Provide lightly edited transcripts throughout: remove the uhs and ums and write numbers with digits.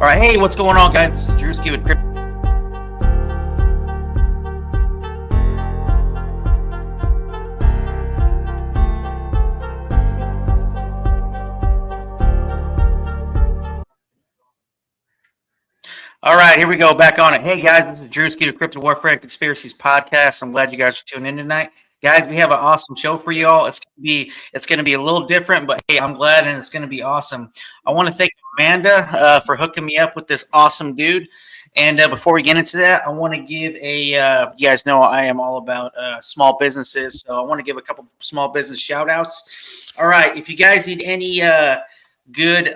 All right, hey, what's going on, guys? This is Drewski with Crypto. All right, here we go. Back on it. Hey, guys, this is Drewski with Crypto Warfare and Conspiracies podcast. I'm glad you guys are tuning in tonight. Guys, we have an awesome show for y'all. It's gonna be a little different, but hey, I'm glad, and it's gonna be awesome. I want to thank Amanda for hooking me up with this awesome dude. And before we get into that, I want to give you guys know I am all about small businesses, so I want to give a couple small business shout outs. All right, if you guys need any good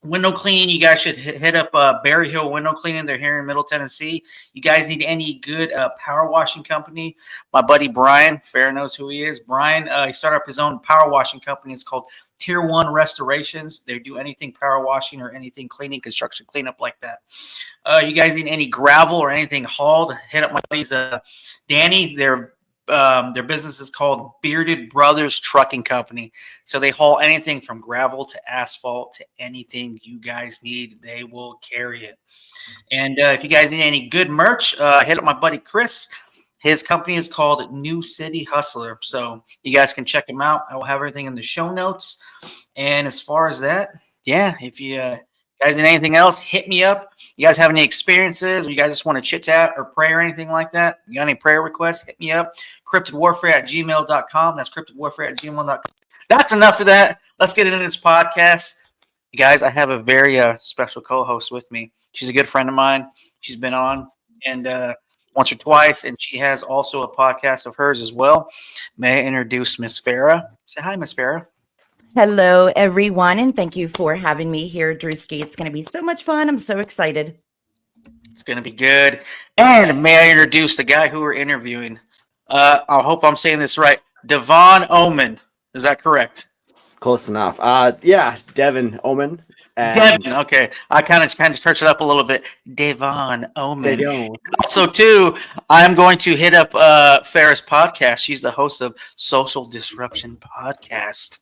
window cleaning, you guys should hit up Berry Hill Window Cleaning. They're here in Middle Tennessee. You guys need any good power washing company? My buddy Brian, Farrah knows who he is. Brian, he started up his own power washing company. It's called Tier 1 Restorations. They do anything power washing or anything cleaning, construction cleanup like that. You guys need any gravel or anything hauled? Hit up my buddies Danny. Their business is called Bearded Brothers Trucking Company. So they haul anything from gravel to asphalt to anything you guys need. They will carry it. And if you guys need any good merch, hit up my buddy Chris. His company is called New City Hustler. So you guys can check him out. I will have everything in the show notes. And as far as that, yeah, if you guys need anything else, hit me up. You guys have any experiences, or you guys just want to chit chat or pray or anything like that? You got any prayer requests? Hit me up. cryptidwarfare@gmail.com. That's cryptidwarfare@gmail.com. That's enough of that. Let's get into this podcast. You guys, I have a very special co-host with me. She's a good friend of mine. She's been on and once or twice, and she has also a podcast of hers as well. May I introduce Miss Farrah? Say hi, Miss Farrah. Hello, everyone, and thank you for having me here, Drewski. It's going to be so much fun. I'm so excited. It's going to be good. And may I introduce the guy who we're interviewing? I hope I'm saying this right. Devon Oman. Is that correct? Close enough. Yeah, Devon Oman. Devon. Okay, I kind of church it up a little bit. Devon Oman. don't. Also, too, I'm going to hit up Farrah's podcast. She's the host of Social Disruption Podcast.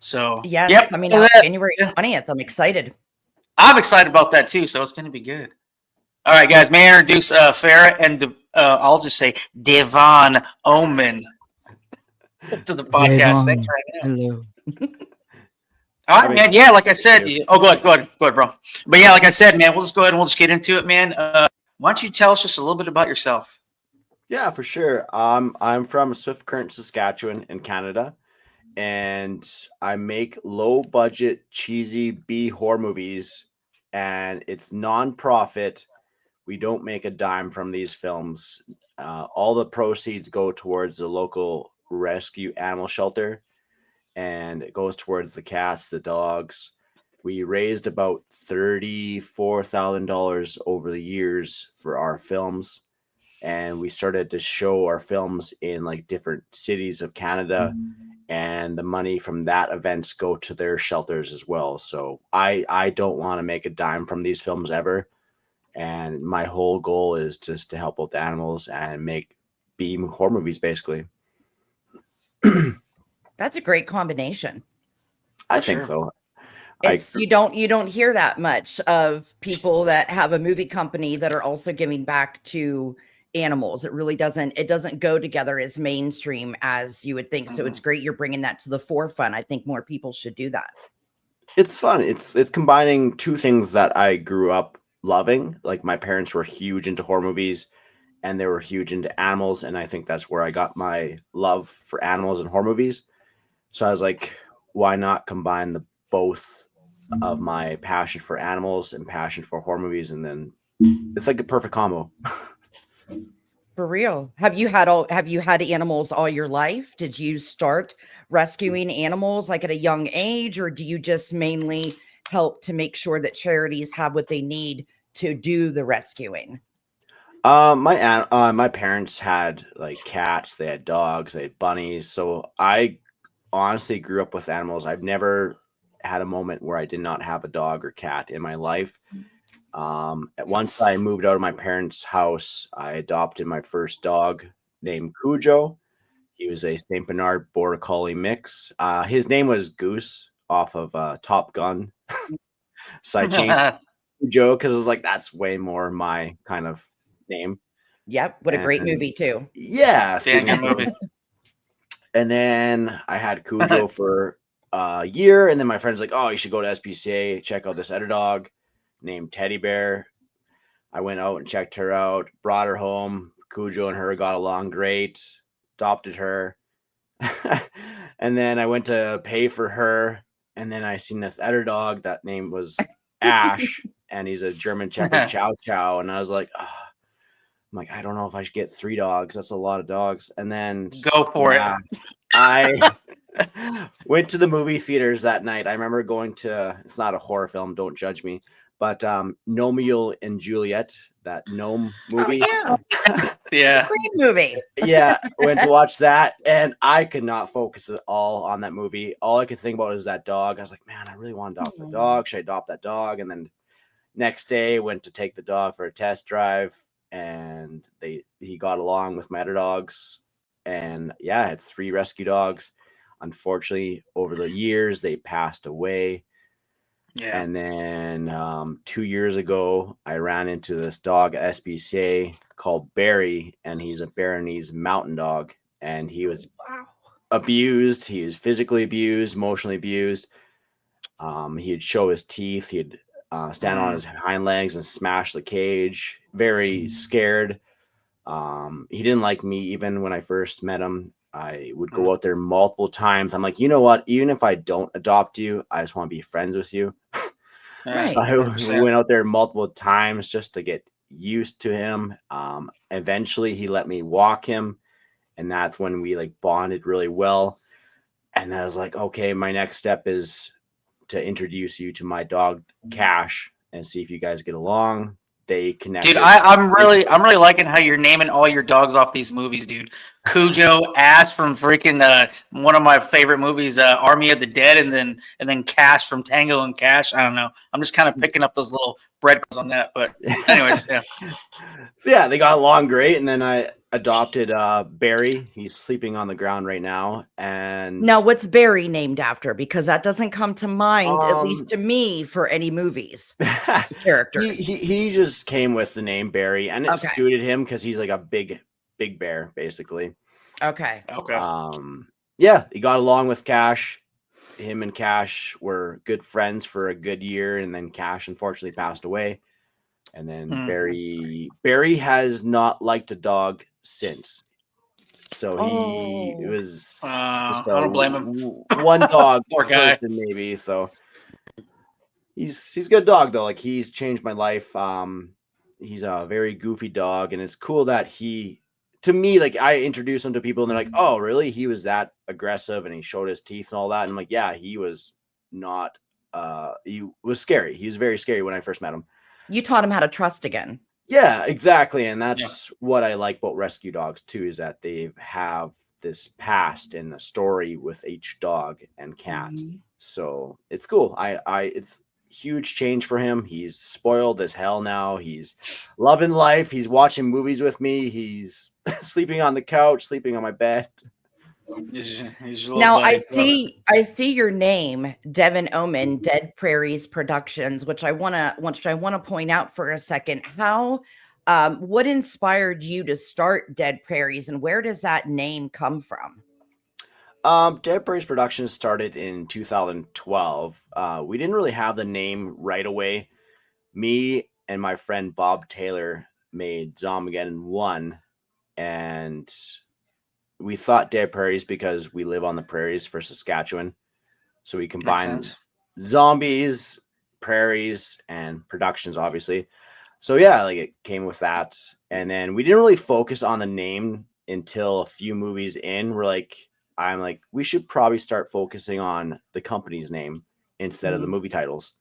So Yes, yep, coming out January 20th. I'm excited. I'm excited about that too. So it's going to be good. All right, guys. May I introduce Farrah and I'll just say Devon Oman to the podcast. Devon. Thanks right now. Hello. All right, man. Yeah, like I said. Go ahead, bro. But yeah, like I said, man, we'll just go ahead and we'll just get into it, man. Why don't you tell us just a little bit about yourself? Yeah, for sure. I'm from Swift Current, Saskatchewan in Canada, and I make low-budget, cheesy B horror movies, and it's non-profit. We don't make a dime from these films. All the proceeds go towards the local rescue animal shelter, and it goes towards the cats, the dogs. We raised about $34,000 over the years for our films, and we started to show our films in like different cities of Canada, and the money from that events go to their shelters as well. So I don't want to make a dime from these films ever, and my whole goal is just to help out the animals and make B horror movies, basically. That's a great combination. I think so. You don't hear that much of people that have a movie company that are also giving back to animals. It really doesn't go together as mainstream as you would think. So it's great you're bringing that to the forefront. I think more people should do that. It's fun. It's combining two things that I grew up loving. Like my parents were huge into horror movies, and they were huge into animals, and I think that's where I got my love for animals and horror movies. So I was like, why not combine the both of my passion for animals and passion for horror movies, and then it's like a perfect combo. For real. Have you had animals all your life? Did you start rescuing animals like at a young age, or do you just mainly help to make sure that charities have what they need to do the rescuing? My parents had like cats, they had dogs, they had bunnies. So I honestly grew up with animals. I've never had a moment where I did not have a dog or cat in my life. At once I moved out of my parents' house, I adopted my first dog named Cujo. He was a Saint Bernard Border Collie mix. His name was Goose off of Top Gun. So I Cujo because it was like that's way more my kind of name. Yep. What a great And movie too. yeah, Damn good movie. and then I had Cujo for a year, and then my friend's like, "Oh, you should go to SPCA, check out this other dog named Teddy Bear." I went out and checked her out, brought her home. Cujo and her got along great, adopted her. And then I went to pay for her, and then I seen this other dog that name was Ash, and he's a German Shepherd Chow Chow, and I was like, I'm like, I don't know if I should get 3 dogs. That's a lot of dogs. And then Go for it. I went to the movie theaters that night. I remember going to, it's not a horror film, don't judge me, but Romeo and Juliet, that gnome movie. Oh, yeah. Yeah. Great movie. Yeah, went to watch that, and I could not focus at all on that movie. All I could think about is that dog. I was like, man, I really want to adopt the dog. Should I adopt that dog? And then next day, went to take the dog for a test drive, and he got along with my other dogs. And yeah, I had 3 rescue dogs. Unfortunately, over the years, they passed away. Yeah. And then 2 years ago, I ran into this dog at SPCA called Barry, and he's a Bernese mountain dog. And he was abused. He was physically abused, emotionally abused. He'd show his teeth. He'd stand on his hind legs and smash the cage. Very scared. He didn't like me even when I first met him. I would go out there multiple times. I'm like, you know what? Even if I don't adopt you, I just want to be friends with you. Right. So I went out there multiple times just to get used to him. Eventually he let me walk him, and that's when we like bonded really well. And I was like, okay, my next step is to introduce you to my dog Cash and see if you guys get along. They connected. Dude, I'm really liking how you're naming all your dogs off these movies, dude. Cujo, Ash from freaking one of my favorite movies, Army of the Dead, and then Cash from Tango and Cash. I don't know. I'm just kind of picking up those little breadcrumbs on that. But anyways, yeah. So yeah, they got along great, and then I adopted Barry. He's sleeping on the ground right now. And now, what's Barry named after? Because that doesn't come to mind, at least to me, for any movies characters. He just came with the name Barry, and it suited him because he's like a big bear, basically. Okay. Yeah, he got along with Cash. Him and Cash were good friends for a good year, and then Cash unfortunately passed away. And then Barry has not liked a dog since. So he was just I don't blame him. One dog Poor guy. person maybe. So he's a good dog though. Like he's changed my life. He's a very goofy dog, and it's cool that to me, like I introduce him to people and they're like, oh really? He was that aggressive and he showed his teeth and all that. And I'm like, yeah, he was not he was scary. He was very scary when I first met him. You taught him how to trust again. Yeah, exactly. And that's what I like about rescue dogs too, is that they have this past and a story with each dog and cat. So it's cool. It's huge change for him. He's spoiled as hell now. He's loving life. He's watching movies with me. He's sleeping on the couch, sleeping on my bed. Now I see your name, Devon Oman, Dead Prairies Productions, which I want to point out for a second. How, what inspired you to start Dead Prairies, and where does that name come from? Dead Prairies Productions started in 2012. We didn't really have the name right away. Me and my friend Bob Taylor made Zombiegeddon 1, and we thought Dead Prairies because we live on the prairies for Saskatchewan. So we combined zombies, prairies, and productions, obviously. So yeah, like it came with that. And then we didn't really focus on the name until a few movies in. I'm like, we should probably start focusing on the company's name instead of the movie titles.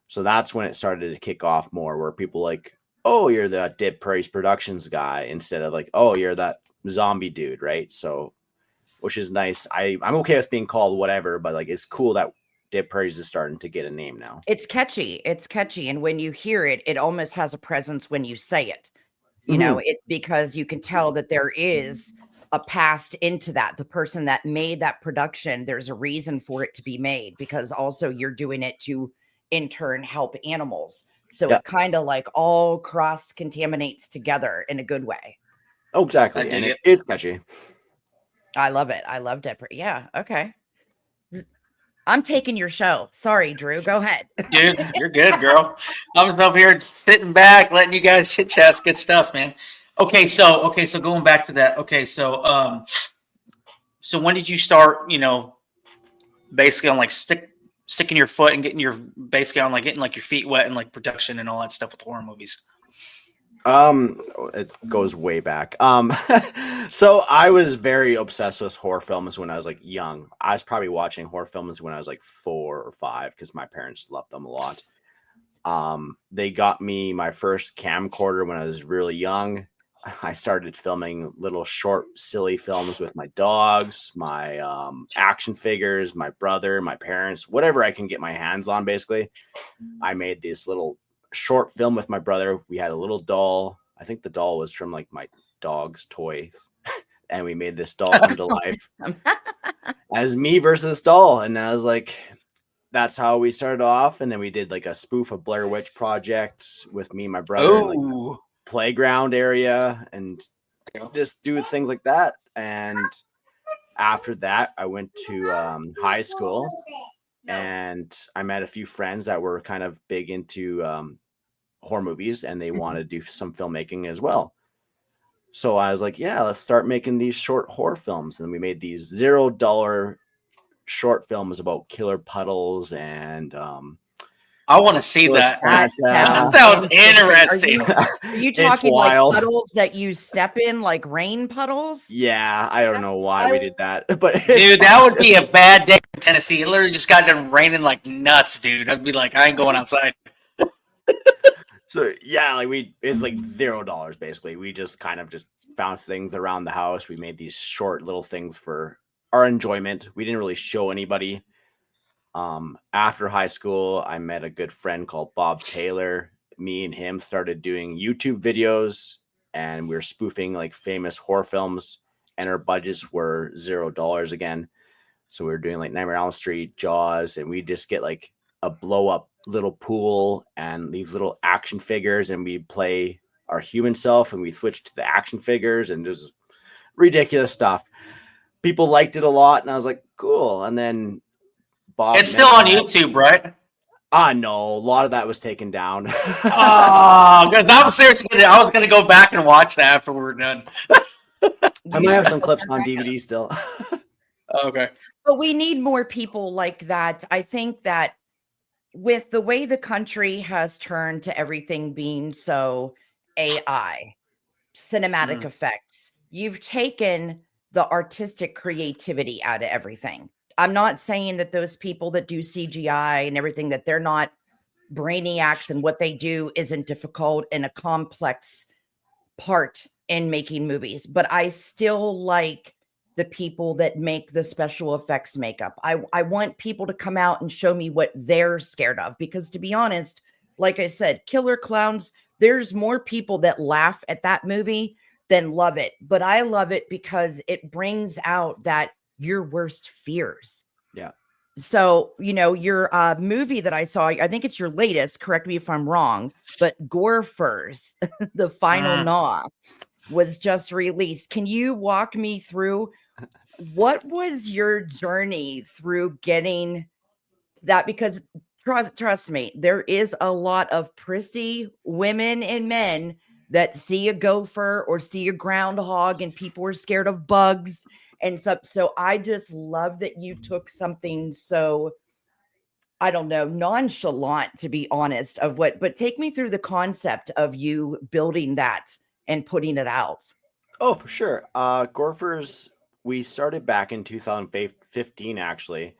So that's when it started to kick off more, where people like, oh, you're the Dead Prairies Productions guy, instead of like, oh, you're that zombie dude, right? So, which is nice. I'm okay with being called whatever, but like it's cool that Dead Prairies is starting to get a name now. It's catchy, and when you hear it, it almost has a presence when you say it. You know, it because you can tell that there is a past into that. The person that made that production, there's a reason for it to be made, because also you're doing it to in turn help animals. So Yeah. it kind of like all cross contaminates together in a good way. Oh, I exactly. dig And it. it's catchy. I love it. I loved it. Yeah. Okay. I'm taking your show. Sorry, Drew. Go ahead. Dude, you're good, girl. I was up here sitting back, letting you guys chit chat. Good stuff, man. Okay, so going back to that. Okay, so when did you start? Basically on like sticking your foot and getting your basically on like getting like your feet wet and like production and all that stuff with horror movies. It goes way back. So I was very obsessed with horror films when I was like young. I was probably watching horror films when I was like 4 or 5 because my parents loved them a lot. They got me my first camcorder when I was really young. I started filming little short, silly films with my dogs, my action figures, my brother, my parents, whatever I can get my hands on. Basically, I made this little short film with my brother. We had a little doll. I think the doll was from like my dog's toys, and we made this doll come to life as me versus this doll. And I was like, that's how we started off. And then we did like a spoof of Blair Witch projects with me and my brother in like Oh, playground area and just do things like that. And after that, I went to high school and I met a few friends that were kind of big into horror movies and they wanted to do some filmmaking as well. So I was like, yeah, let's start making these short horror films. And we made these $0 short films about killer puddles and I want to see that. That That sounds interesting. interesting. Are you It's talking like wild. puddles that you step in, like rain puddles? Yeah, I don't know why we did that, but Dude, that would be a bad day in Tennessee. It literally just got done raining like nuts, dude. I'd be like, I ain't going outside. so yeah, like it's like $0 basically. We just kind of just found things around the house. We made these short little things for our enjoyment. We didn't really show anybody. After high school, I met a good friend called Bob Taylor. Me and him started doing YouTube videos and we were spoofing like famous horror films and our budgets were $0 again. So we were doing like Nightmare on Elm Street, Jaws, and we just get like a blow up little pool and these little action figures and we play our human self and we switch to the action figures and just ridiculous stuff. People liked it a lot and I was like, cool. And then Bob It's still on mentioned YouTube, right? no, a lot of that was taken down. Oh, because I was seriously, I was gonna go back and watch that after we're done. I might have some clips on DVD still. Okay. But we need more people like that. I think that with the way the country has turned to everything being so AI, cinematic effects, you've taken the artistic creativity out of everything. I'm not saying that those people that do CGI and everything, that they're not brainiacs and what they do isn't difficult and a complex part in making movies, but I still like the people that make the special effects makeup. I want people to come out and show me what they're scared of, because to be honest, like I said, Killer Clowns, there's more people that laugh at that movie than love it, but I love it because it brings out that your worst fears. Yeah. So, your movie that I saw, I think it's your latest, correct me if I'm wrong, but Gorfers, The Final Gnaw, was just released. Can you walk me through what was your journey through getting that? Because trust me, there is a lot of prissy women and men that see a gopher or see a groundhog and people are scared of bugs and stuff. So I just love that you took something so, I don't know, nonchalant, to be honest, but take me through the concept of you building that and putting it out. Oh, for sure. Gorfers, we started back in 2015, actually.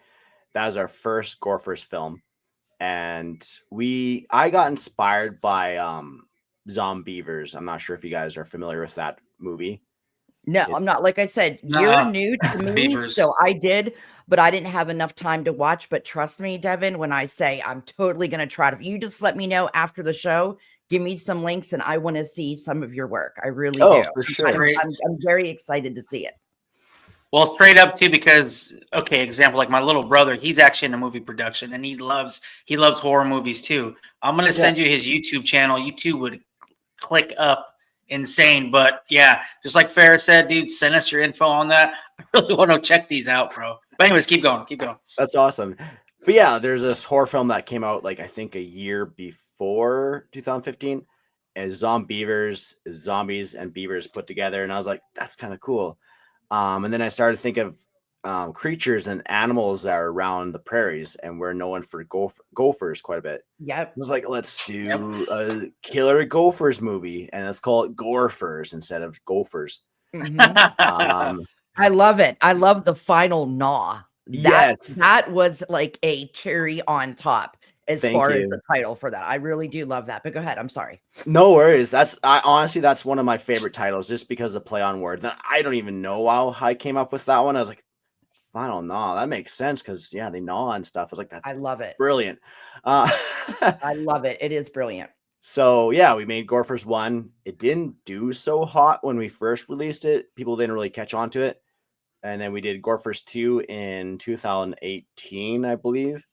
That was our first Gorfers film. And I got inspired by Zombievers. I'm not sure if you guys are familiar with that movie. No, I'm not. Like I said, you're new to me, Beavers. so I did, but I didn't have enough time to watch. But trust me, Devon, when I say I'm totally going to try to, you just let me know after the show, give me some links, and I want to see some of your work. I really do. For sure. I'm very excited to see it. Well, straight up too, because okay, example like my little brother, he's actually in a movie production, and he loves horror movies too. I'm gonna Yeah. send you his YouTube channel. YouTube would click up insane, but yeah, just like Farrah said, dude, send us your info on that. I really want to check these out, bro. But anyways, keep going, keep going. That's awesome. But yeah, there's this horror film that came out like I think a year before 2015. And zombies and beavers put together, and I was like, that's kind of cool. And then I started to think of creatures and animals that are around the prairies, and we're known for gophers quite a bit. Yep. I was like, let's do a killer gophers movie, and let's call it Gorefers instead of gophers. I love it. I love the final gnaw. That was like a cherry on top as far as the title for that. I really do love that. But go ahead. I'm sorry. No worries. Honestly, that's one of my favorite titles just because of play on words. And I don't even know how I came up with that one. I was like, final gnaw. That makes sense because yeah, they gnaw and stuff. I was like, I love it. Brilliant. I love it. It is brilliant. So yeah, we made Gorefers 1. It didn't do so hot when we first released it. People didn't really catch on to it. And then we did Gorefers 2 in 2018, I believe.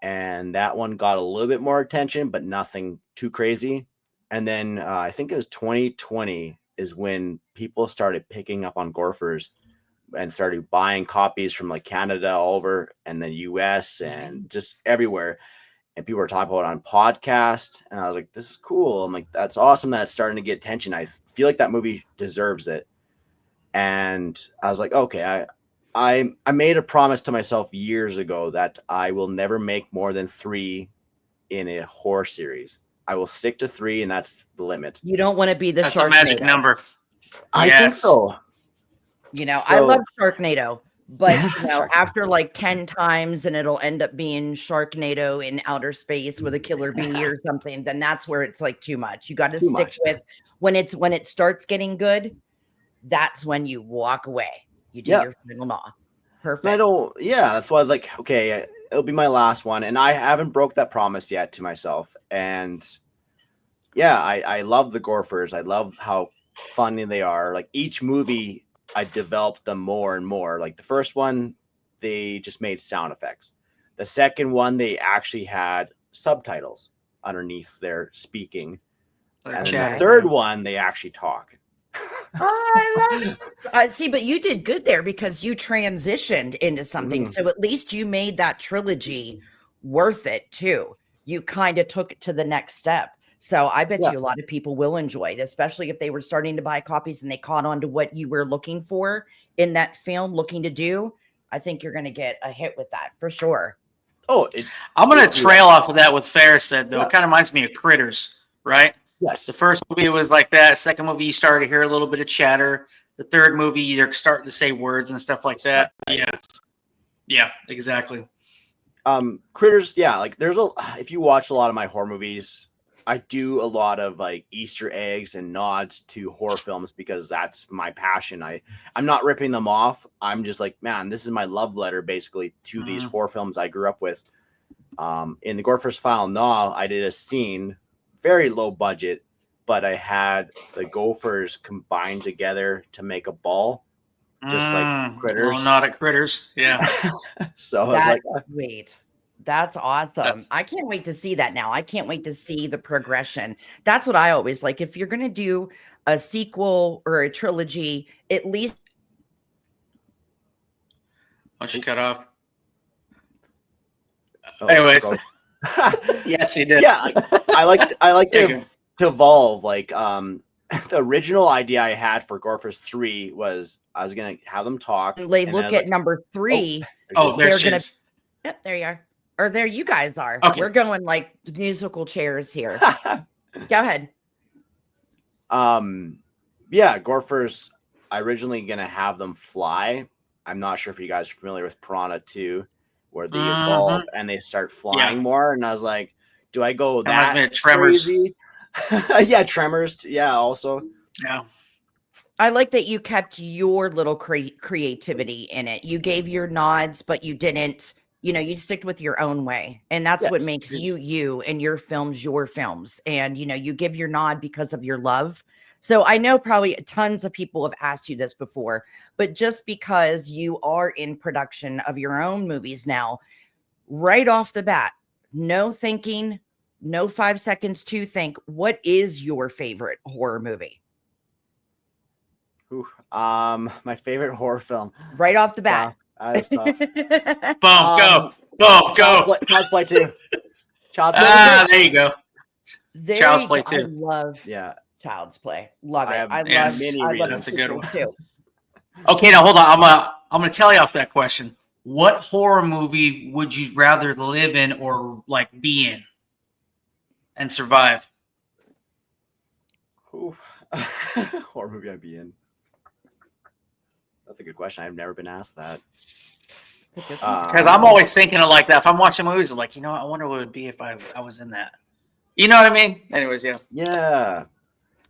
And that one got a little bit more attention, but nothing too crazy. And then I think it was 2020 is when people started picking up on Gorefers and started buying copies from like Canada all over and the US and just everywhere. And people were talking about it on podcasts. And I was like, this is cool. I'm like, that's awesome that it's starting to get attention. I feel like that movie deserves it. And I was like, okay, I made a promise to myself years ago that I will never make more than 3 in a horror series. I will stick to 3, and that's the limit. You don't want to be the That's a magic number. I think so. I love Sharknado, but after like 10 times and it'll end up being Sharknado in outer space with a killer bee or something, then that's where it's like too much. You got to stick with when it starts getting good. That's when you walk away. You do your final gnaw. Perfect. That's why I was like, okay, it'll be my last one. And I haven't broke that promise yet to myself. And yeah, I love the Gorefers. I love how funny they are. Like each movie, I developed them more and more. Like the first one, they just made sound effects. The second one, they actually had subtitles underneath their speaking. And then the third one, they actually talk. I love it. See, but you did good there because you transitioned into something. So at least you made that trilogy worth it too. You kind of took it to the next step. So I bet you a lot of people will enjoy it, especially if they were starting to buy copies and they caught on to what you were looking for in that film, looking to do. I think you're going to get a hit with that for sure. I'm going to trail off of that what Farrah said, though. It kind of reminds me of Critters, right? Yes. The first movie was like that. Second movie, you started to hear a little bit of chatter. The third movie, you're starting to say words and stuff like that. Yeah, exactly. Critters, like if you watch a lot of my horror movies, I do a lot of like Easter eggs and nods to horror films because that's my passion. I'm not ripping them off. I'm just like, man, this is my love letter basically to these horror films I grew up with. In the Gorefers Final Gnaw, I did a scene, very low budget, but I had the gophers combined together to make a ball, just like Critters. Well, not at Critters, yeah. So that's I was like, sweet. That's awesome. I can't wait to see that now. I can't wait to see the progression. That's what I always like. If you're going to do a sequel or a trilogy, at least. Oh, she cut off. Oh, anyways. Yeah, she did. Yeah, I like to evolve. Like the original idea I had for Gorefers 3 was I was gonna have them talk. They look at number 3. There she is. Yep, there you are. Or there you guys are. Okay. We're going like musical chairs here. Go ahead. Gorefers. I originally gonna have them fly. I'm not sure if you guys are familiar with Piranha 2, where they evolve and they start flying more. And I was like, do I go that Tremors? Crazy? Tremors. Yeah, also. Yeah. I like that you kept your little creativity in it. You gave your nods, but you didn't, you stick with your own way. And that's what makes you and your films. And, you give your nod because of your love. So I know probably tons of people have asked you this before, but just because you are in production of your own movies now, right off the bat, no thinking, no 5 seconds to think, what is your favorite horror movie? Ooh, my favorite horror film. Right off the bat. That's tough. Boom, go, boom, go. Child's Play 2. Child's Play Ah, 2. there you go. There Child's you Play go. I 2. love Yeah. Child's Play. Love I it. have I yes, love many I love reasons. That's a good one. too. Okay, now hold on. I'm gonna tell you off that question. What horror movie would you rather live in or like be in and survive? Ooh. Horror movie I'd be in. That's a good question. I've never been asked that. Because I'm always thinking of like that. If I'm watching movies, I'm like, I wonder what it would be if I was in that. You know what I mean? Anyways, yeah. Yeah.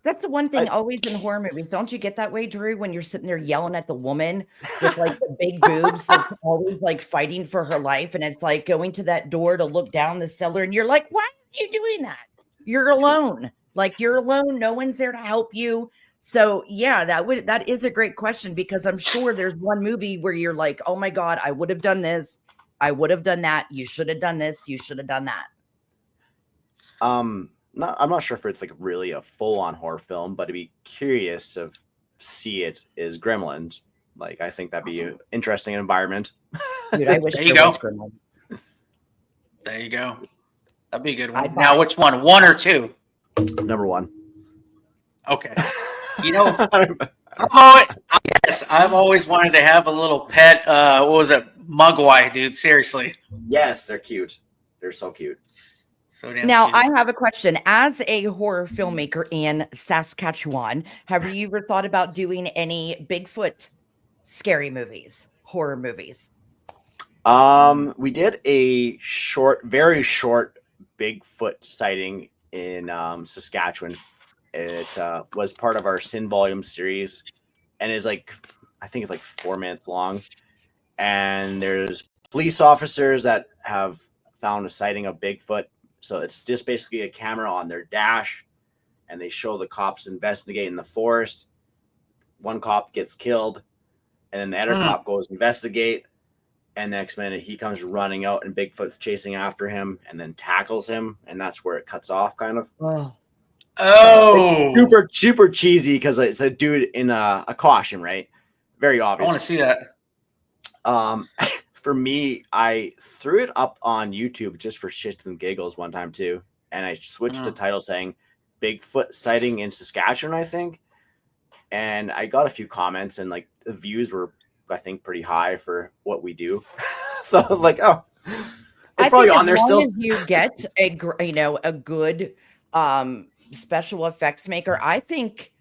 That's the one thing always in horror movies. Don't you get that way, Drew, when you're sitting there yelling at the woman with like the big boobs, like always like fighting for her life? And it's like going to that door to look down the cellar, and you're like, why are you doing that? You're alone. Like you're alone. No one's there to help you. So yeah, that is a great question, because I'm sure there's one movie where you're like, oh my God, I would have done this. I would have done that. You should have done this. You should have done that. I'm not sure if it's like really a full-on horror film, but to be curious of see it is Gremlins. Like I think that'd be an interesting environment. Dude, I wish There you there go. was Gremlins. There you go. That'd be a good one. I'd Now, buy- which one? One or two? Number one. Okay. I've always wanted to have a little pet. What was it? Mugwai, dude. Seriously. Yes, they're cute. They're so cute. So damn Now, cute. I have a question. As a horror filmmaker in Saskatchewan, have you ever thought about doing any Bigfoot scary movies, horror movies? We did a very short Bigfoot sighting in Saskatchewan. It was part of our Sin Volume series, and it's like I think it's like 4 minutes long. And there's police officers that have found a sighting of Bigfoot. So it's just basically a camera on their dash, and they show the cops investigating the forest. One cop gets killed, and then the other cop goes investigate. And next minute he comes running out, and Bigfoot's chasing after him, and then tackles him, and that's where it cuts off, kind of. Oh, It's super cheesy because it's a dude in a costume, right? Very I obvious. want to see that. For me, I threw it up on YouTube just for shits and giggles one time too, and I switched the title saying "Bigfoot sighting in Saskatchewan," I think, and I got a few comments, and like the views were, I think, pretty high for what we do. So I was like, oh, it's probably on there still. As long as you get a good special effects maker, I think,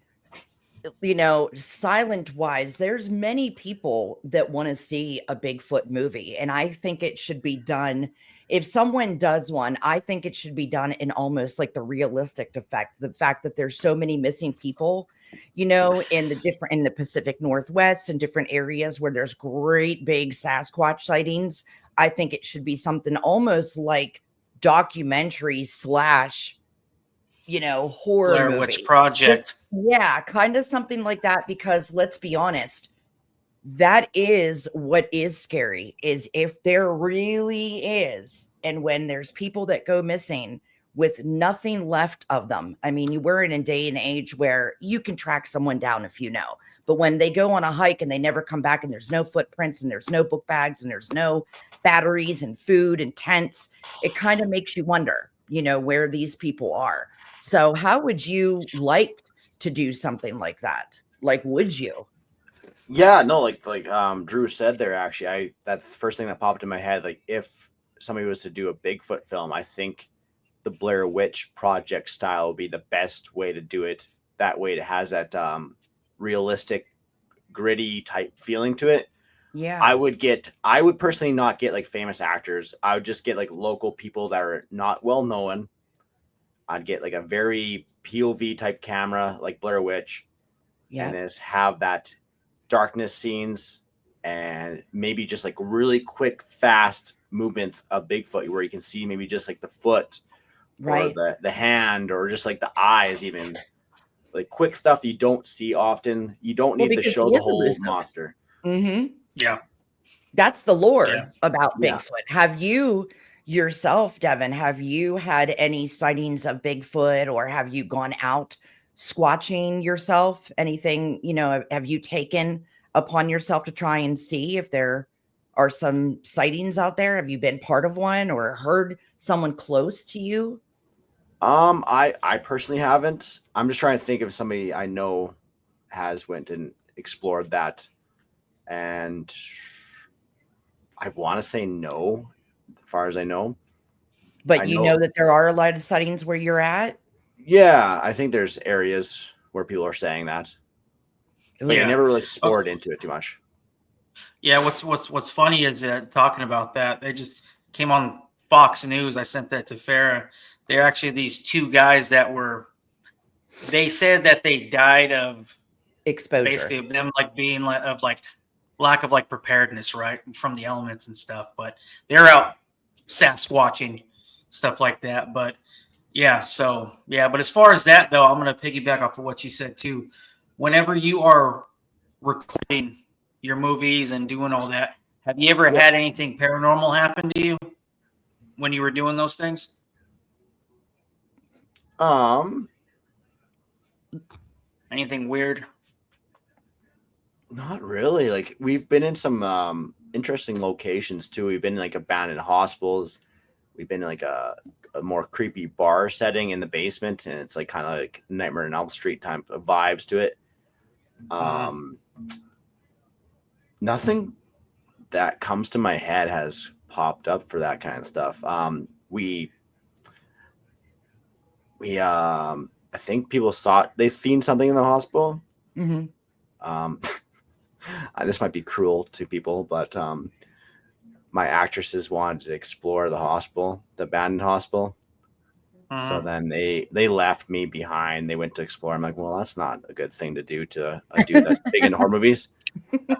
silent wise, there's many people that want to see a Bigfoot movie, and I think it should be done. If someone does one, I think it should be done in almost like the realistic effect, the fact that there's so many missing people, in the Pacific Northwest and different areas where there's great big Sasquatch sightings. I think it should be something almost like documentary slash horror Blair movie. Witch Project. Yeah, kind of something like that, because let's be honest, that is what is scary, is if there really is, and when there's people that go missing with nothing left of them. I mean, we're in a day and age where you can track someone down if you know, but when they go on a hike and they never come back, and there's no footprints, and there's no book bags, and there's no batteries and food and tents, it kind of makes you wonder, where these people are. So how would you like to do something like that? Like, would you? Yeah, no, like Drew said there, actually, that's the first thing that popped in my head. Like, if somebody was to do a Bigfoot film, I think the Blair Witch Project style would be the best way to do it. That way it has that realistic, gritty type feeling to it. Yeah. I would personally not get like famous actors. I would just get like local people that are not well known. I'd get like a very POV type camera like Blair Witch. Yeah. And then just have that darkness scenes and maybe just like really quick, fast movements of Bigfoot where you can see maybe just like the foot, right, or the hand, or just like the eyes even. like quick stuff you don't see often. You don't Well, need to because show he the is whole elusive. monster. Mm-hmm. Yeah. That's the lore Yeah. about Yeah. Bigfoot. Have you yourself, Devon, have you had any sightings of Bigfoot, or have you gone out squatching yourself? Anything, have you taken upon yourself to try and see if there are some sightings out there? Have you been part of one or heard someone close to you? I personally haven't. I'm just trying to think of somebody I know has went and explored that, and I want to say no, as far as I know. But I you know, know that there are a lot of sightings where you're at? yeah, I think there's areas where people are saying that, but I Yeah. never really Oh, explored into it too much. yeah. What's funny is that talking about that, they just came on Fox News. I sent that to Farrah. They're actually these two guys that were. They said that they died of Exposure. basically them like being like of like lack of like preparedness, right, from the elements and stuff. But they're out Sasquatching stuff like that. But yeah, so yeah. But as far as that though, I'm gonna piggyback off of what you said too. Whenever you are recording your movies and doing all that, have you ever Yep. had anything paranormal happen to you when you were doing those things? Um, Anything weird? Not really. Like we've been in some interesting locations too. We've been in like abandoned hospitals. We've been in like a more creepy bar setting in the basement, and it's like kind of like Nightmare on Elm Street type of vibes to it. Um, Nothing that comes to my head has popped up for that kind of stuff. I think people saw they've seen something in the hospital. Mm-hmm. Um, this might be cruel to people, but my actresses wanted to explore the hospital, the abandoned hospital. So then they left me behind. They went to explore. I'm like, well, that's not a good thing to do to a dude that's big into horror movies.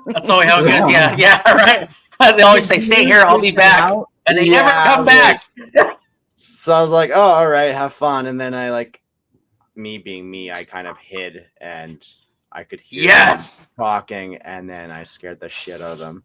That's always how it goes. So, Yeah, yeah, right. They always say, "Stay here, I'll be back," and they never yeah, I come was like- back. so I was like, oh, all right, have fun. And then I like me being me, I kind of hid and I could hear Yes, them talking, and then I scared the shit out of them.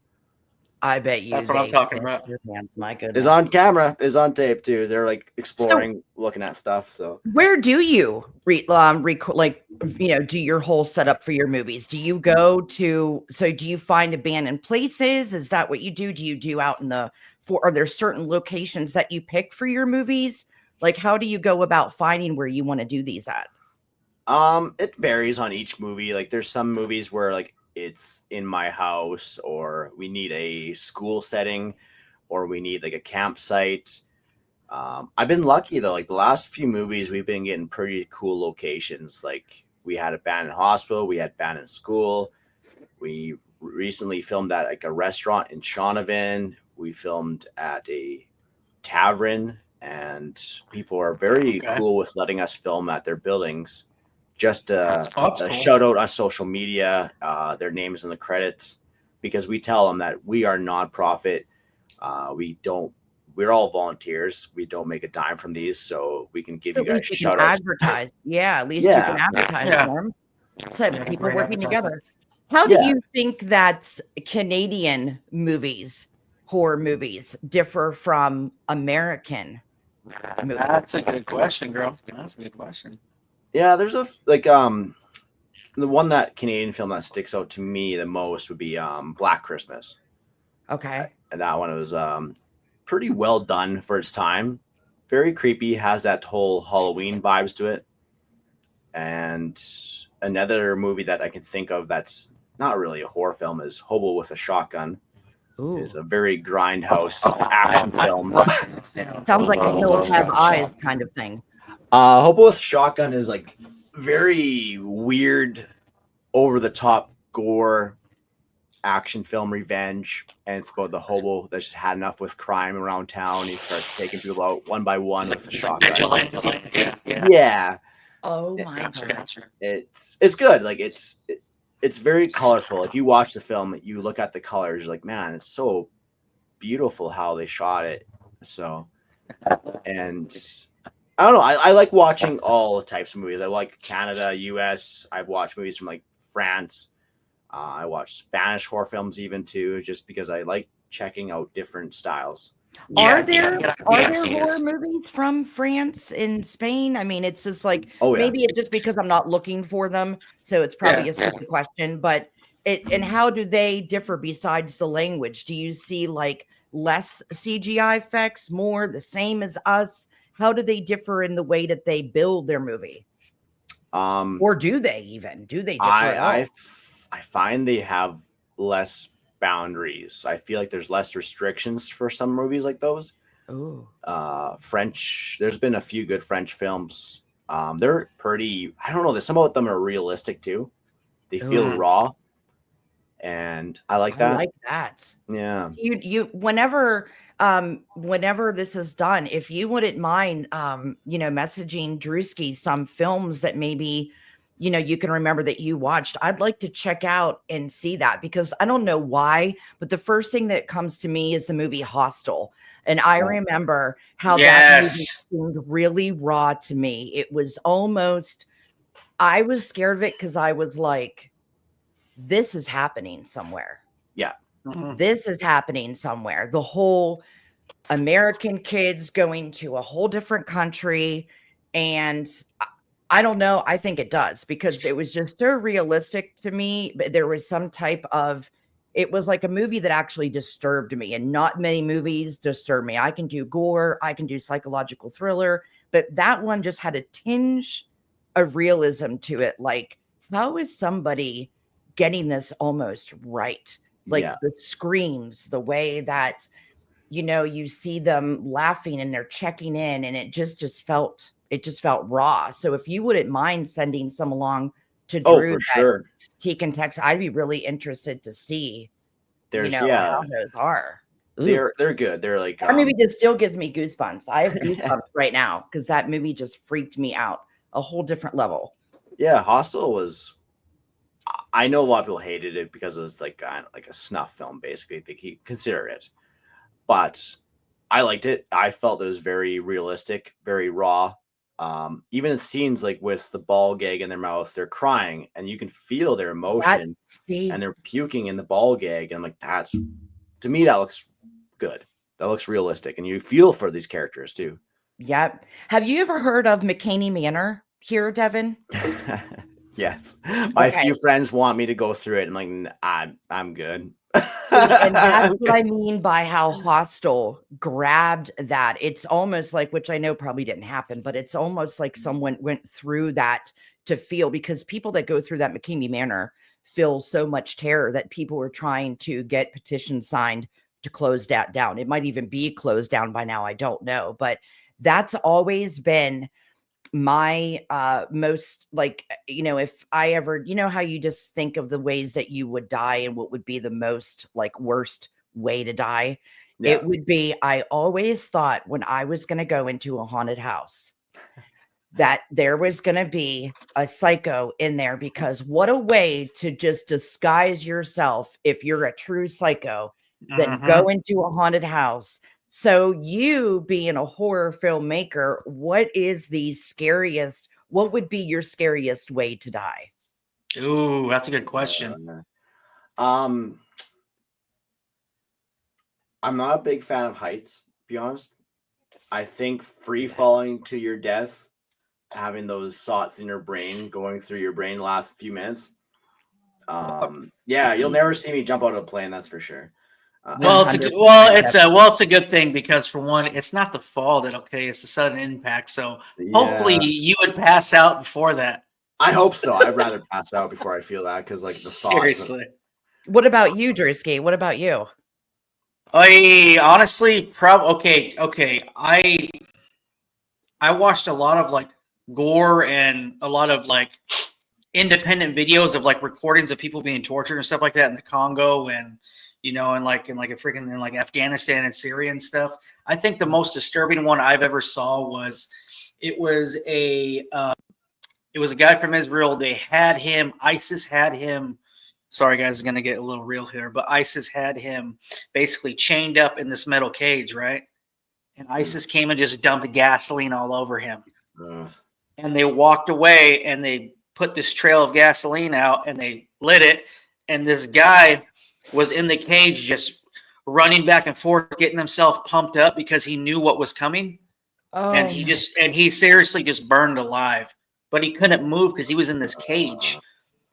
I bet you that's what I'm they talking pissed about. your pants. My Is goodness. on camera, is on tape too. They're like So exploring, looking at stuff. So where do you do your whole setup for your movies? Do you do you find abandoned places? Is that what you do? Do you do out in are there certain locations that you pick for your movies? Like, how do you go about finding where you want to do these at? it varies on each movie. Like there's some movies where like it's in my house, or we need a school setting, or we need like a campsite. I've been lucky though. Like the last few movies, we've been getting pretty cool locations. Like we had abandoned hospital, we had abandoned school. We recently filmed at like a restaurant in Shaunavon. We filmed at a tavern, and people are very Okay, cool with letting us film at their buildings. Just that's cool. shout out on social media, their names in the credits, because we tell them that we are nonprofit. We're all volunteers. We don't make a dime from these, so we can give So you at guys least you can shout outs. advertise. Yeah, at least you can Yeah. advertise Yeah, for them. So yeah, people great working together. advertisement. How do Yeah. you think that Canadian movies, horror movies, differ from American movies? That's a good question, girl. That's a good question. Yeah, there's the one that Canadian film that sticks out to me the most would be Black Christmas. Okay. And that one was pretty well done for its time. Very creepy, has that whole Halloween vibes to it. And another movie that I can think of that's not really a horror film is Hobo with a Shotgun. Ooh. It's a very grindhouse action film. Sounds like a Hills Have Eyes kind of thing. Hobo with a Shotgun is like very weird, over the top gore action film revenge, and it's about the hobo that's just had enough with crime around town. He starts taking people out one by one with a shotgun. Vigilante. Yeah, Oh my Gotcha, god. gotcha. it's good. Like it's very colorful. If you watch the film, you look at the colors, you're like, man, it's so beautiful how they shot it. So, and I don't know. I like watching all types of movies. I like Canada, US. I've watched movies from like France. I watch Spanish horror films even too, just because I like checking out different styles. Are there see horror this. movies from France and Spain? I mean, it's just like Oh yeah. maybe it's just because I'm not looking for them, so it's probably a stupid question. But and how do they differ besides the language? Do you see like less CGI effects, more the same as us? How do they differ in the way that they build their movie, or do they differ at all? I find they have less boundaries. I feel like there's less restrictions for some movies like those. Oh, French, there's been a few good French films. They're pretty, I don't know, some of them are realistic too. They feel raw, and I like I that. like that. Yeah. You whenever this is done, if you wouldn't mind messaging Drewski some films that maybe you can remember that you watched, I'd like to check out and see that, because I don't know why, but the first thing that comes to me is the movie Hostel. And I remember how that movie seemed really raw to me. It was almost, I was scared of it because I was like, this is happening somewhere. Yeah. This is happening somewhere. The whole American kids going to a whole different country. And I don't know. I think it does, because it was just so realistic to me. But there was some type of, it was like a movie that actually disturbed me, and not many movies disturb me. I can do gore, I can do psychological thriller, but that one just had a tinge of realism to it. Like, how is somebody getting this almost right? Like the screams, the way that, you see them laughing and they're checking in, and it just felt raw. So if you wouldn't mind sending some along to Drew, for sure, he can text, I'd be really interested to see, there's how those are. They're good. They're like, that movie just still gives me goosebumps. I have goosebumps right now because that movie just freaked me out a whole different level. Yeah, Hostel was, I know a lot of people hated it because it was like a snuff film, basically. They consider it, but I liked it. I felt it was very realistic, very raw. Even the scenes like with the ball gag in their mouth, they're crying, and you can feel their emotion, and they're puking in the ball gag. And I'm like, to me, that looks good. That looks realistic, and you feel for these characters too. Yep. Have you ever heard of McCaney Manor here, Devon? Yes. My few friends want me to go through it. I'm like, I'm good. And that's what I mean by how Hostel grabbed that. It's almost like, which I know probably didn't happen, but it's almost like someone went through that to feel, because people that go through that McKinney Manor feel so much terror that people are trying to get petitions signed to close that down. It might even be closed down by now. I don't know, but that's always been my most, like, if I ever, how you just think of the ways that you would die and what would be the most like worst way to die, it would be, I always thought when I was going to go into a haunted house that there was going to be a psycho in there, because what a way to just disguise yourself if you're a true psycho, then go into a haunted house. So you being a horror filmmaker, what would be your scariest way to die? Ooh, that's a good question. I'm not a big fan of heights, to be honest. I think free falling to your death, having those thoughts in your brain going through your brain last few minutes. You'll never see me jump out of a plane, that's for sure. It's a good thing, because for one, it's not the fall it's a sudden impact. So hopefully you would pass out before that. I hope so. I'd rather pass out before I feel that, because like the seriously. What about you, Drewski? What about you? I honestly okay. I watched a lot of like gore and a lot of like independent videos of like recordings of people being tortured and stuff like that in the Congo, and in Afghanistan and Syria and stuff. I think the most disturbing one I've ever saw was a guy from Israel. ISIS had him. Sorry guys, it's gonna get a little real here, but ISIS had him basically chained up in this metal cage, right? and ISIS came and just dumped gasoline all over him. Uh, And they walked away and they put this trail of gasoline out and they lit it. And this guy was in the cage just running back and forth, getting himself pumped up because he knew what was coming. Oh, And he seriously just burned alive, but he couldn't move because he was in this cage.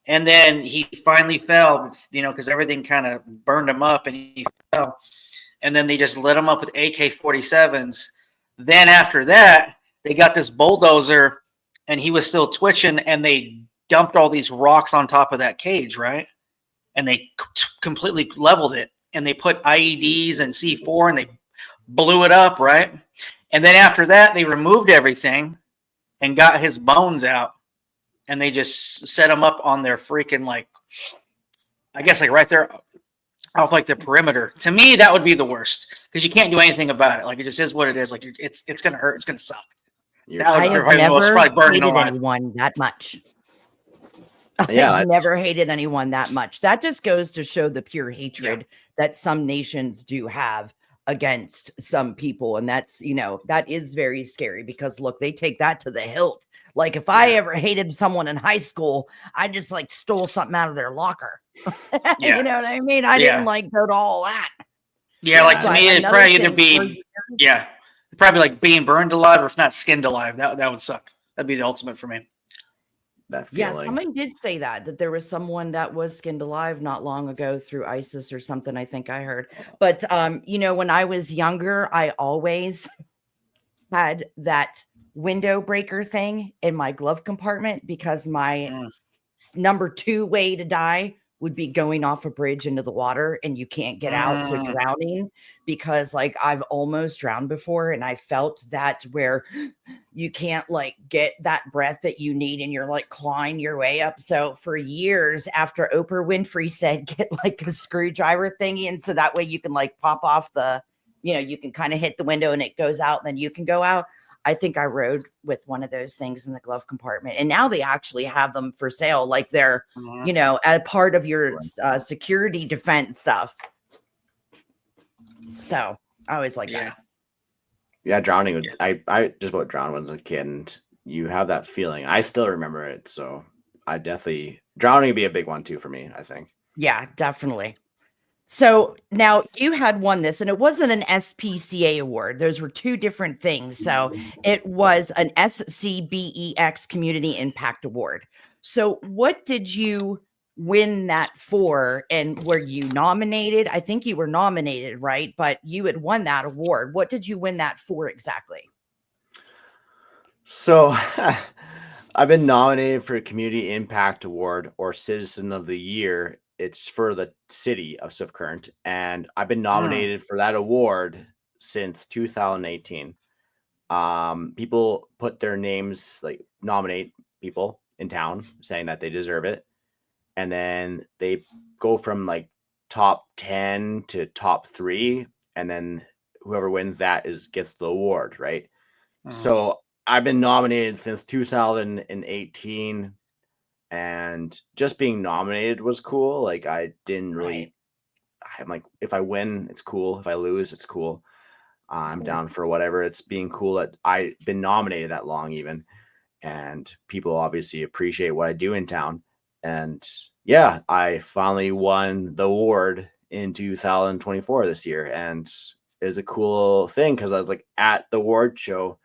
And then he finally fell, because everything kind of burned him up and he fell. And then they just lit him up with AK-47s. Then after that, they got this bulldozer and he was still twitching and they dumped all these rocks on top of that cage, right? And they completely leveled it. And they put IEDs and C4 and they blew it up, right? And then after that, they removed everything and got his bones out. And they just set him up on their freaking, I guess, right there off the perimeter. To me, that would be the worst because you can't do anything about it. It just is what it is. It's gonna hurt. It's gonna suck. I have never hated anyone that much. Yeah, I've never hated anyone that much. That just goes to show the pure hatred that some nations do have against some people. And that's, that is very scary because look, they take that to the hilt. If I ever hated someone in high school, I just stole something out of their locker. You know what I mean? I didn't go to all that. Yeah, to me, it'd probably either be, probably being burned alive or if not skinned alive. That would suck. That'd be the ultimate for me. That feeling. Yeah, someone did say that there was someone that was skinned alive not long ago through ISIS or something. I think I heard. But when I was younger, I always had that window breaker thing in my glove compartment because my number 2 way to die would be going off a bridge into the water and you can't get out. So drowning, because I've almost drowned before and I felt that where you can't get that breath that you need and you're clawing your way up. So for years after Oprah Winfrey said, get a screwdriver thingy. And so that way you can pop off the, you can kind of hit the window and it goes out and then you can go out. I think I rode with one of those things in the glove compartment, and now they actually have them for sale. They're, as part of your security defense stuff. So I always that. Yeah, drowning. I just about drowned when I was a kid, and you have that feeling. I still remember it, so I definitely drowning would be a big one too for me, I think. Yeah, definitely. So now you had won this, and it wasn't an SPCA award. Those were 2 different things. So it was an SCBEX Community Impact Award. So what did you win that for? And were you nominated? I think you were nominated, right? But you had won that award. What did you win that for exactly? So I've been nominated for a Community Impact Award or Citizen of the Year. It's for the city of Swift Current, and I've been nominated for that award since 2018. People put their names, nominate people in town saying that they deserve it, and then they go from top 10 to top 3, and then whoever wins that gets the award, right? So I've been nominated since 2018. And just being nominated was cool. I didn't really, I'm if I win, it's cool. If I lose, it's cool. I'm down for whatever. It's being cool that I've been nominated that long even. And people obviously appreciate what I do in town. And yeah, I finally won the award in 2024 this year. And it was a cool thing because I was at the award show.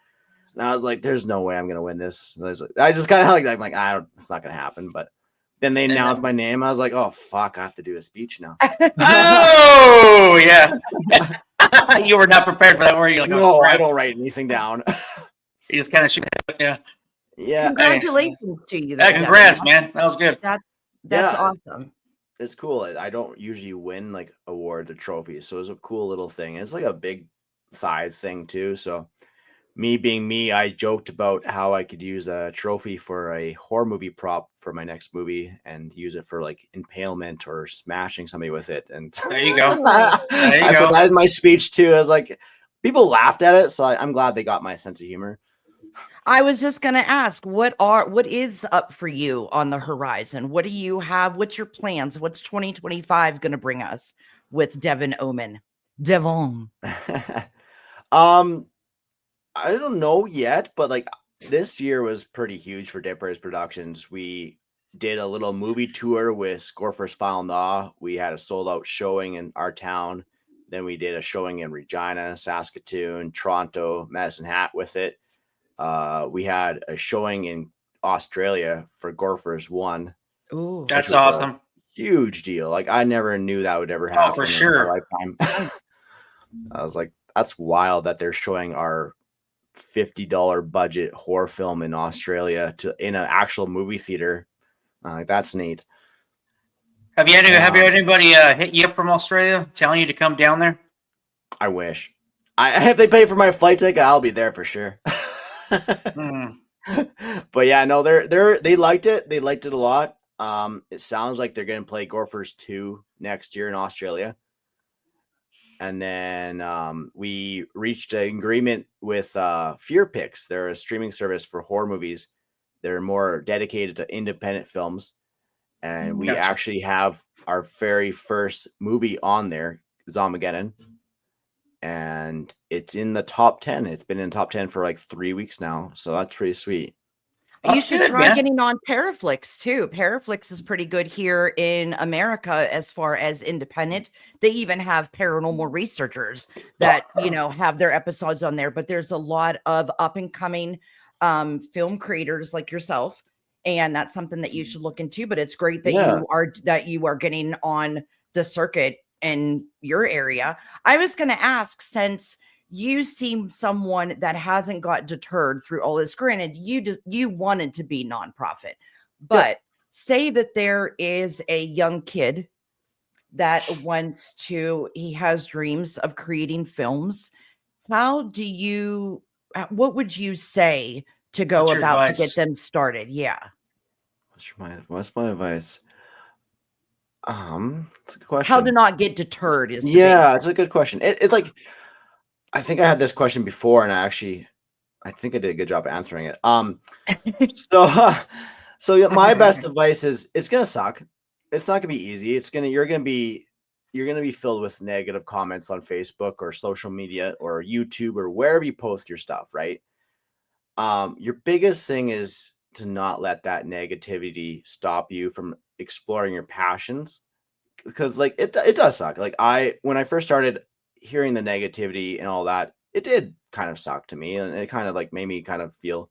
And I was there's no way I'm going to win this. And I just kind of it's not going to happen. But then they announced my name. I was oh, fuck, I have to do a speech now. Oh, yeah. You were not prepared for that, were you? No, I don't write anything down. You just kind of shoot it. Yeah. Yeah. Congratulations to you. Yeah, congrats, man. That was good. That's awesome. It's cool. I don't usually win awards or trophies. So it was a cool little thing. It's a big size thing too. So me being me, I joked about how I could use a trophy for a horror movie prop for my next movie and use it for impalement or smashing somebody with it. And there you go. I put that in my speech too. I was people laughed at it, so I'm glad they got my sense of humor. I was just going to ask, what is up for you on the horizon? What do you have? What's your plans? What's 2025 going to bring us with Devon Oman? Devon. I don't know yet, but like this year was pretty huge for Dippers Productions. We did a little movie tour with Scorfer's Final Gnaw. We had a sold out showing in our town. Then we did a showing in Regina, Saskatoon, Toronto, Medicine Hat with it. We had a showing in Australia for Gorfers One, Ooh. which That's was a awesome. huge deal. Like I never knew that would ever Oh, for happen in my sure. lifetime. I was like, that's wild that they're showing our $50 budget horror film in Australia in an actual movie theater. That's neat. Have you had anybody hit you up from Australia telling you to come down there? I wish. If they pay for my flight ticket, I'll be there for sure. Hmm. But yeah, no, they liked it. They liked it a lot. It sounds like they're going to play Gorfers 2 next year in Australia. And then we reached an agreement with Fear Picks. They're a streaming service for horror movies. They're more dedicated to independent films. And we Gotcha. actually have our very first movie on there, Zomageddon. And it's in the top 10. It's been in the top 10 for like 3 weeks now. So that's pretty sweet. You That's should good, try man. getting on Paraflix too. Paraflix is pretty good here in America as far as independent. They even have paranormal researchers that, have their episodes on there, but there's a lot of up and coming film creators like yourself, and that's something that you should look into, but it's great that Yeah. you are getting on the circuit in your area. I was going to ask, since you seem someone that hasn't got deterred through all this. Granted, you wanted to be nonprofit, but say that there is a young kid that he has dreams of creating films. What would you say to go What's your about to advice? get them started? Yeah. What's my advice? It's a good How to question. not get deterred is the Yeah, it's a good question. It like I think I had this question before, and I think I did a good job answering it. big. So yeah, my best advice is it's gonna suck. It's not gonna be easy. You're gonna be filled with negative comments on Facebook or social media or YouTube or wherever you post your stuff, right? Your biggest thing is to not let that negativity stop you from exploring your passions, because like it does suck. Like when I first started hearing the negativity and all that, it did kind of suck to me, and it kind of like made me kind of feel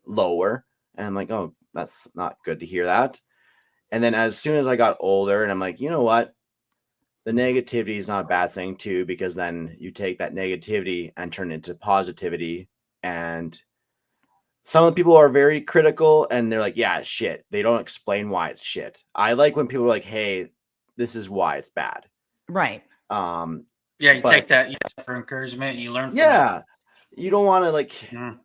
lower. And I'm like, oh, that's not good to hear that. And then as soon as I got older, and I'm like, you know what? The negativity is not a bad thing too, because then you take that negativity and turn it into positivity. And some of the people are very critical and they're like, yeah, it's shit. They don't explain why it's shit. I like when people are like, hey, this is why it's bad. Right. Yeah, you take that for encouragement. You learn from it. Yeah. You don't want to like,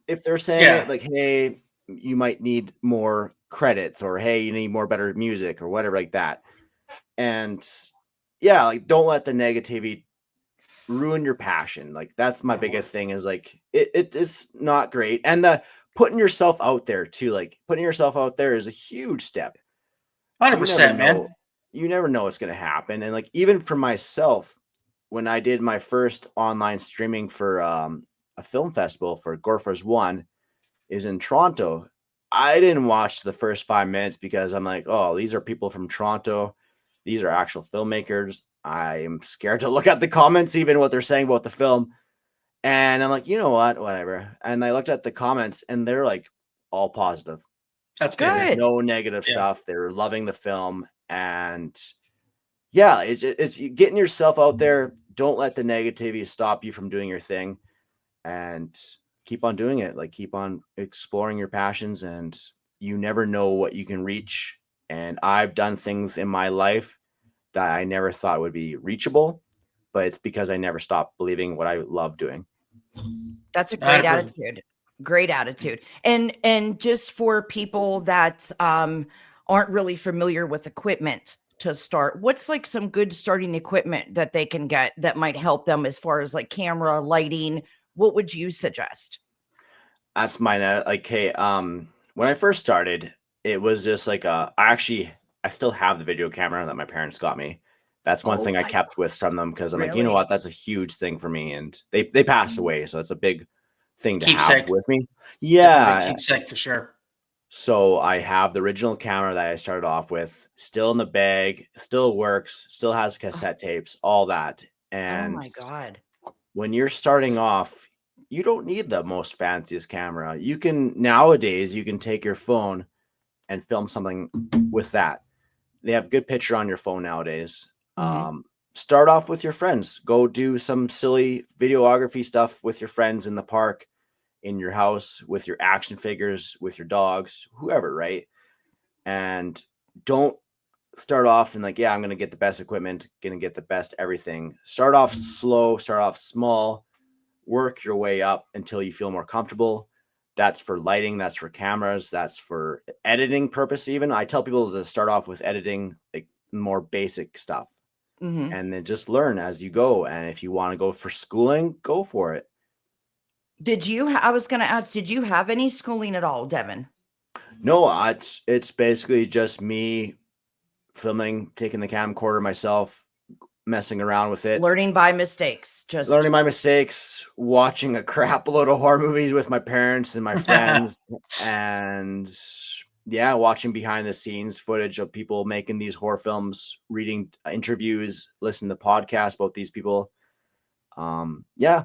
if they're saying it like, hey, you might need more credits, or hey, you need more better music or whatever like that. And yeah, like don't let the negativity ruin your passion. Like that's my biggest thing, is like it's not great. And the putting yourself out there too, like putting yourself out there is a huge step. 100%, man. You never know what's going to happen. And like even for myself, when I did my first online streaming for a film festival for Gorfers One, is in Toronto, I didn't watch the first 5 minutes because I'm like, oh, these are people from Toronto. These are actual filmmakers. I am scared to look at the comments, even what they're saying about the film. And I'm like, you know what, whatever. And I looked at the comments and they're like all positive. That's Good. There's no negative stuff. They're loving the film. And yeah, it's getting yourself out there. Don't let the negativity stop you from doing your thing, and keep on doing it. Like keep on exploring your passions, and you never know what you can reach. And I've done things in my life that I never thought would be reachable, but it's because I never stopped believing what I love doing. That's a great attitude. Great attitude. And just for people that aren't really familiar with equipment to start, what's like some good starting equipment that they can get that might help them as far as like camera, lighting? What would you suggest? That's mine. Like, hey, when I first started, it was just like I still have the video camera that my parents got me. That's one thing I kept with from them, because I'm like, you know what, that's a huge thing for me. And they passed away, so it's a big thing to Keepsake. have with me. Definitely Yeah. keepsake for sure. So I have the original camera that I started off with, still in the bag, still works, still has cassette tapes, all that. Oh And my God. when you're starting off, you don't need the most fanciest camera. Nowadays, you can take your phone and film something with that. They have good picture on your phone nowadays. Start off with your friends. Go do some silly videography stuff with your friends in the park, in your house, with your action figures, with your dogs, whoever, right? And don't start off and like, yeah, I'm going to get the best equipment, going to get the best everything. Start off slow, start off small, work your way up until you feel more comfortable. That's for lighting, that's for cameras, that's for editing purpose. Even I tell people to start off with editing, like more basic stuff, and then just learn as you go. And if you want to go for schooling, go for it. I was going to ask, did you have any schooling at all, Devon? No, it's basically just me filming, taking the camcorder myself, messing around with it, Learning by mistakes, just learning my mistakes, watching a crap load of horror movies with my parents and my friends, and yeah, watching behind the scenes footage of people making these horror films, reading interviews, listening to podcasts about these people. Yeah,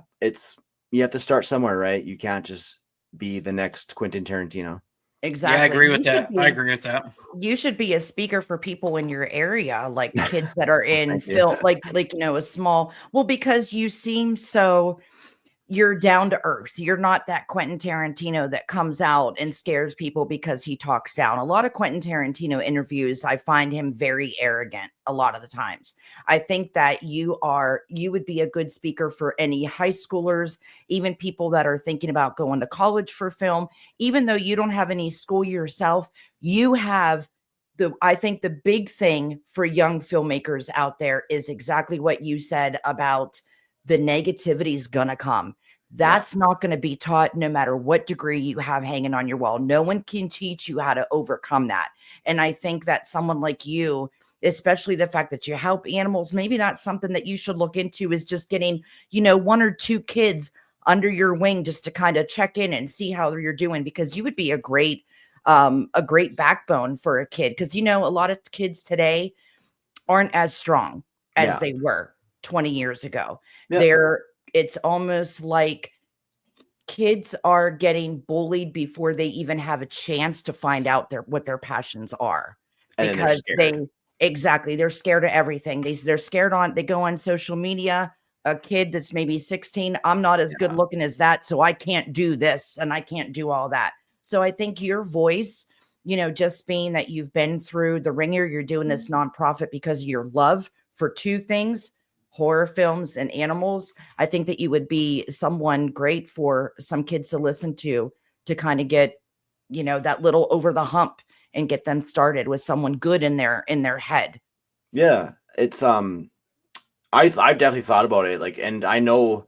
you have to start somewhere, right? You can't just be the next Quentin Tarantino. exactly. Yeah, I agree with You should that. be- I agree with that. You should be a speaker for people in your area, like kids that are in Thank you. film, like a small. Well, because you seem so. You're down to earth. You're not that Quentin Tarantino that comes out and scares people because he talks down. A lot of Quentin Tarantino interviews, I find him very arrogant a lot of the times. I think that you would be a good speaker for any high schoolers, even people that are thinking about going to college for film. Even though you don't have any school yourself, you have I think the big thing for young filmmakers out there is exactly what you said about the negativity is going to come. That's not going to be taught no matter what degree you have hanging on your wall. No one can teach you how to overcome that. And I think that someone like you, especially the fact that you help animals, maybe that's something that you should look into, is just getting, one or two kids under your wing just to kind of check in and see how you're doing, because you would be a great backbone for a kid. Because, a lot of kids today aren't as strong as they were 20 years ago. It's almost like kids are getting bullied before they even have a chance to find out what their passions are, because they're scared of everything. They're scared they go on social media. A kid that's maybe 16, I'm not as good looking as that, so I can't do this and I can't do all that. So I think your voice, just being that you've been through the ringer, you're doing this nonprofit because of your love for two things, horror films and animals. I think that you would be someone great for some kids to listen to kind of get, that little over the hump and get them started with someone good in their head. Yeah, it's I've definitely thought about it. Like, and I know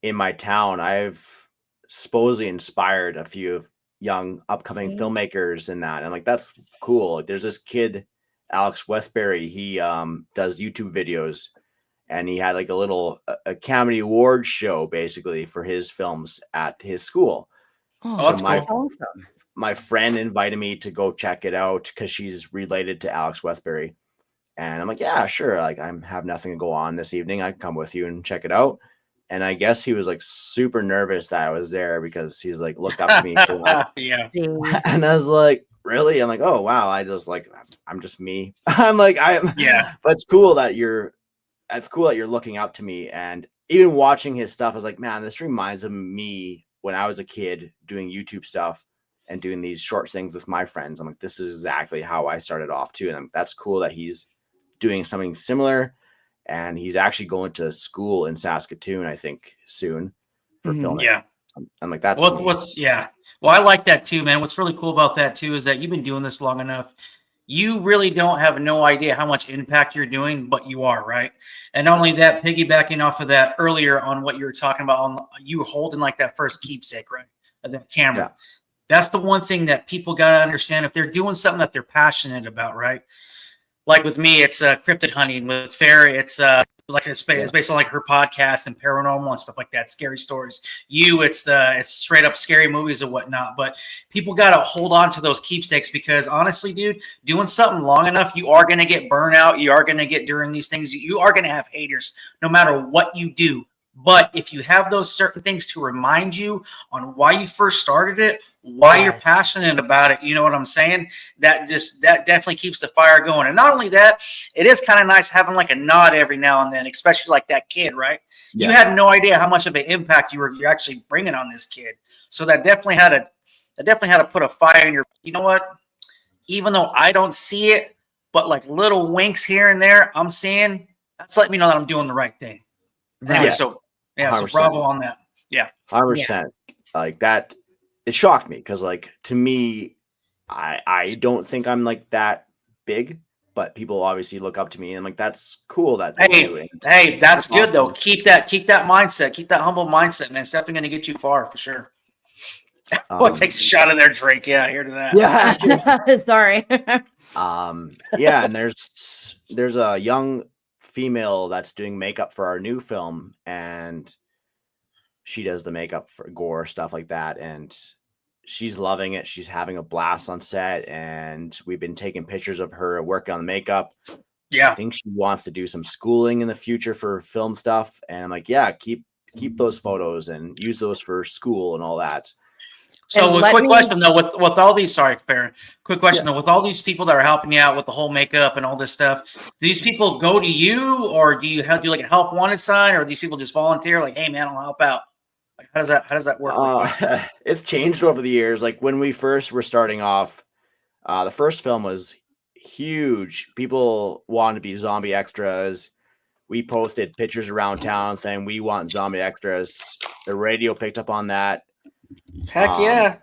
in my town, I've supposedly inspired a few young upcoming filmmakers in that. And like, that's cool. Like, there's this kid, Alex Westbury. He does YouTube videos, and he had like a comedy award show basically for his films at his school. Oh, So that's cool. my friend invited me to go check it out because she's related to Alex Westbury. And I'm like, yeah, sure. Like, I have nothing to go on this evening. I can come with you and check it out. And I guess he was like super nervous that I was there because he's like looked up to me for that. Yeah. And I was like, really? I'm like, oh wow. I'm just me. Yeah. But it's cool that you're looking up to me. And even watching his stuff, I was like, man, this reminds of me when I was a kid doing YouTube stuff and doing these short things with my friends. I'm like, this is exactly how I started off too. And that's cool that he's doing something similar. And he's actually going to school in Saskatoon, I think, soon for filming. Yeah. I'm like, that's well, I like that too, man. What's really cool about that too is that you've been doing this long enough. You really don't have no idea how much impact you're doing, but you are, right? And not only that, piggybacking off of that earlier on what you were talking about, on you holding like that first keepsake, right? Of that camera. Yeah. That's the one thing that people got to understand. If they're doing something that they're passionate about, right? like with me, it's cryptid hunting. With Farrah, it's it's based on like her podcast and paranormal and stuff like that, scary stories. It's straight up scary movies and whatnot. But people got to hold on to those keepsakes because honestly, dude, doing something long enough, you are going to get burnout. You are going to get during these things. You are going to have haters no matter what you do. But if you have those certain things to remind you on why you first started it, why you're passionate about it, you know what I'm saying? That definitely keeps the fire going. And not only that, it is kind of nice having like a nod every now and then, especially like that kid, right? Yeah. You had no idea how much of an impact you're actually bringing on this kid. So that definitely had to put a fire in your. You know what? Even though I don't see it, but like little winks here and there, I'm seeing. That's letting me know that I'm doing the right thing. Right. Anyway, so. Yeah, 100%. So bravo on that. Yeah. 100%. Like that, it shocked me because like to me, I don't think I'm like that big, but people obviously look up to me and like that's cool that they do. Hey, that's good awesome. Though. Keep that mindset, keep that humble mindset, man. It's definitely gonna get you far for sure. Takes a shot of their drink. Yeah, here to that. Yeah. Sorry. Yeah, and there's a young female that's doing makeup for our new film, and she does the makeup for gore stuff like that, and she's loving it. She's having a blast on set, and we've been taking pictures of her working on the makeup. I think she wants to do some schooling in the future for film stuff, and I'm like, yeah, keep those photos and use those for school and all that. So a quick question though, with all these, sorry, Farrah, quick question though, with all these people that are helping you out with the whole makeup and all this stuff, do these people go to you, or do you like a help wanted sign, or these people just volunteer like, hey man, I'll help out? Like how does that work? It's changed over the years. Like when we first were starting off, the first film was huge. People wanted to be zombie extras. We posted pictures around town saying we want zombie extras. The radio picked up on that. Heck yeah.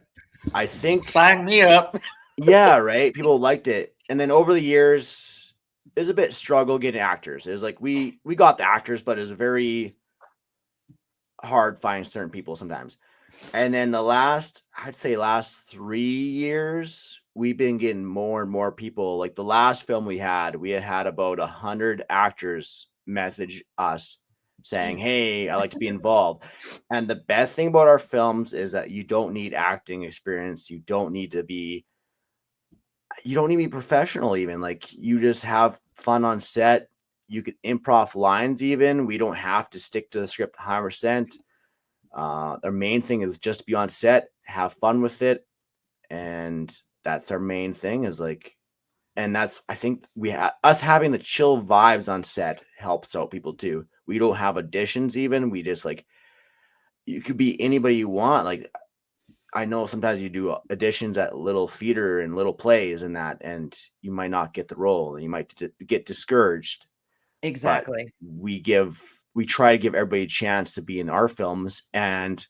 I think sign me up. Yeah, right. People liked it. And then over the years, it was a bit struggle getting actors. It was like we got the actors, but it was very hard finding certain people sometimes. And then I'd say last 3 years, we've been getting more and more people. Like the last film we had about 100 actors message us saying, hey, I like to be involved. And the best thing about our films is that you don't need acting experience. You don't need to be professional even. Like you just have fun on set. You could improv lines even. We don't have to stick to the script 100%. Our main thing is just be on set, have fun with it. And that's our main thing is like, and that's, I think us having the chill vibes on set helps out people too. We don't have auditions even. We just like, you could be anybody you want. Like, I know sometimes you do auditions at little theater and little plays and that, and you might not get the role and you might get discouraged. Exactly. But we try to give everybody a chance to be in our films, and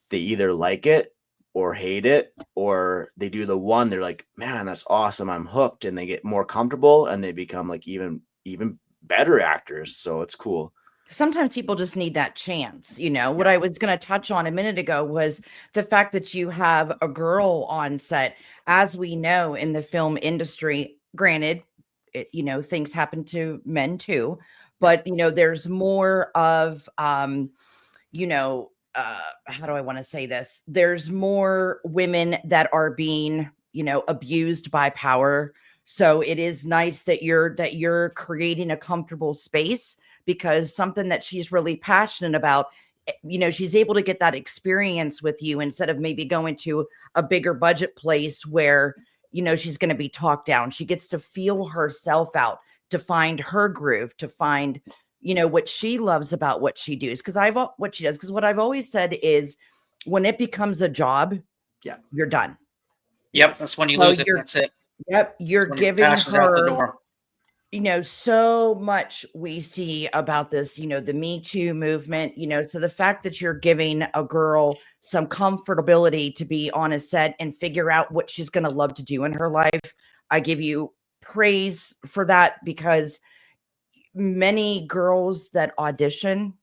they either like it or hate it, or they do the one, they're like, man, that's awesome, I'm hooked, and they get more comfortable and they become like even better actors. So it's cool. Sometimes people just need that chance. What I was going to touch on a minute ago was the fact that you have a girl on set. As we know in the film industry, granted, things happen to men too, but there's more of how do I want to say this? There's more women that are being abused by power. So it is nice that you're creating a comfortable space, because something that she's really passionate about, she's able to get that experience with you instead of maybe going to a bigger budget place where, she's going to be talked down. She gets to feel herself out, to find her groove, to find, what she loves about what she does. Because what I've always said is when it becomes a job, you're done. Yep. That's when you lose it. That's it. Yep. You're giving her out the door. So much we see about this, the Me Too movement, so the fact that you're giving a girl some comfortability to be on a set and figure out what she's going to love to do in her life, I give you praise for that, because many girls that audition,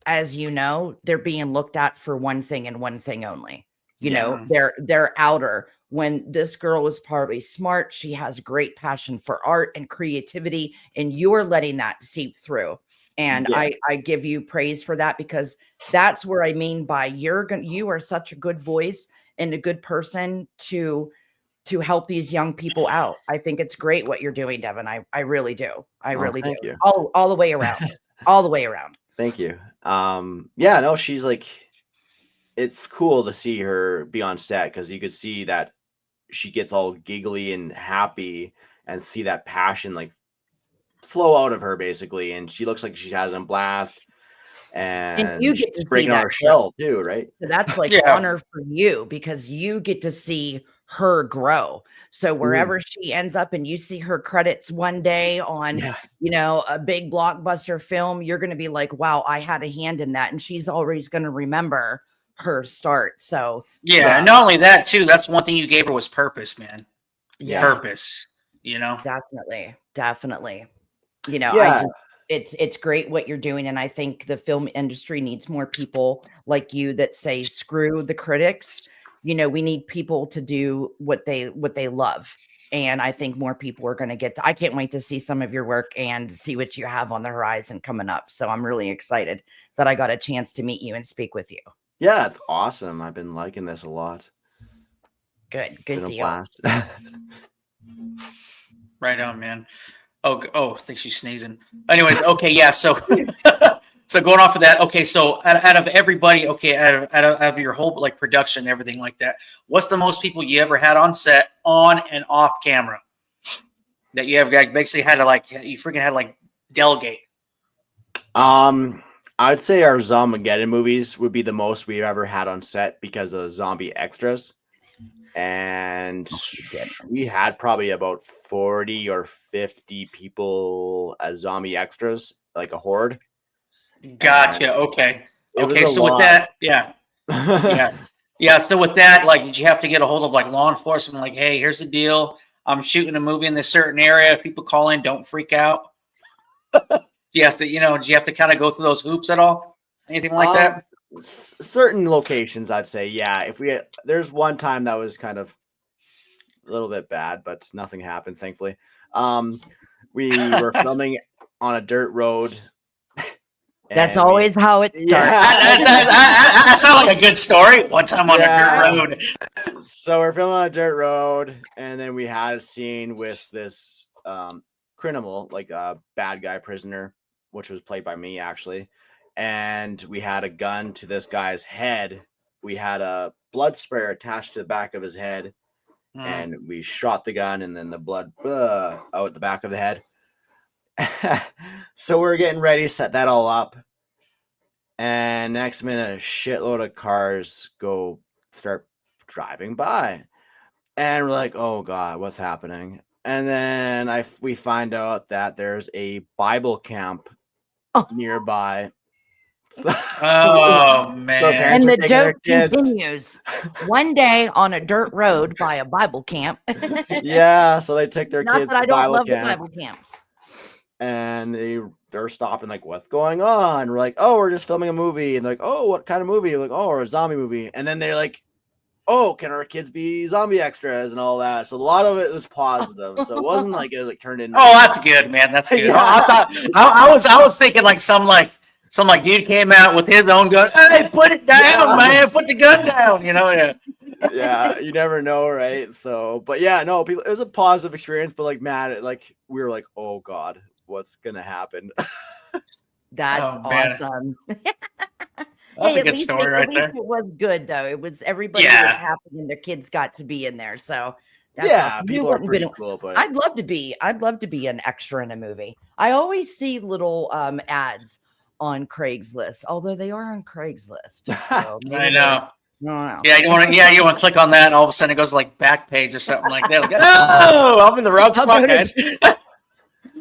as you know, they're being looked at for one thing and one thing only. You know, they're outer. When this girl is probably smart, she has great passion for art and creativity, and you're letting that seep through. And I give you praise for that, because that's where I mean by you are such a good voice and a good person to help these young people out. I think it's great what you're doing, Devon. I really do. I really do. Thank you. All the way around. All the way around. Thank you. Yeah, no, she's like, it's cool to see her be on set, because you could see that she gets all giggly and happy and see that passion like flow out of her basically, and she looks like she has a blast, and you get she's to breaking see out that her shell too, right? So that's like honor for you, because you get to see her grow. So wherever she ends up and you see her credits one day on, you know, a big blockbuster film, you're going to be like, wow, I had a hand in that. And she's always going to remember her start. So not only that too, that's one thing you gave her was purpose, man. Purpose, you know? Definitely. You know, it's great what you're doing. And I think the film industry needs more people like you that say, screw the critics. You know, we need people to do what they love. And I think more people are going to I can't wait to see some of your work and see what you have on the horizon coming up. So I'm really excited that I got a chance to meet you and speak with you. Yeah, it's awesome. I've been liking this a lot. Good deal. Right on, man. Oh, I think she's sneezing. Anyways, okay, yeah. So, so going off of that, okay. So out of everybody, okay, out of your whole like production and everything like that, what's the most people you ever had on set, on and off camera, that you ever basically had to like you freaking had to like delegate? I'd say our Zombiegeddon movies would be the most we've ever had on set because of the zombie extras. And we had probably about 40 or 50 people as zombie extras, like a horde. Gotcha. Okay. So lot. with that, yeah. So with that, like, did you have to get a hold of like law enforcement? Like, hey, here's the deal. I'm shooting a movie in this certain area. If people call in, don't freak out. Do you have to kind of go through those hoops at all? Anything like that? Certain locations, I'd say, yeah. There's one time that was kind of a little bit bad, but nothing happened, thankfully. We were filming on a dirt road. That's always how it starts. That sounds like a good story. One time on a dirt road. So we're filming on a dirt road, and then we had a scene with this criminal, like a bad guy prisoner, which was played by me actually. And we had a gun to this guy's head. We had a blood sprayer attached to the back of his head, and we shot the gun, and then the blood out the back of the head. So we're getting ready to set that all up, and next minute, a shitload of cars start driving by, and we're like, "Oh God, what's happening?" And then we find out that there's a Bible camp nearby. Oh man! And the joke continues. One day on a dirt road by a Bible camp. Yeah, so they take their kids. Not that I don't love the Bible camps. And they're stopping, like, what's going on? We're like, oh, we're just filming a movie. And they're like, oh, what kind of movie? We're like, oh, we're a zombie movie. And then they're like, oh, can our kids be zombie extras and all that? So a lot of it was positive. So it wasn't like it was like turned into. Oh, that's good, man. That's good. Yeah. I thought I was thinking like some dude came out with his own gun. Hey, put it down, man. Put the gun down. You know, yeah, you never know, right? So, but yeah, no, it was a positive experience. But like, man, we were like, oh God, what's gonna happen? That's awesome. That's a good story right there. It was good though. It was everybody was happy and their kids got to be in there. So that's awesome. People are pretty cool. But I'd love to be an extra in a movie. I always see little ads on Craigslist, although they are on Craigslist. So I know. No. Yeah, you want to click on that, and all of a sudden it goes like back page or something like that. Like, oh, I'm in the wrong spot, guys.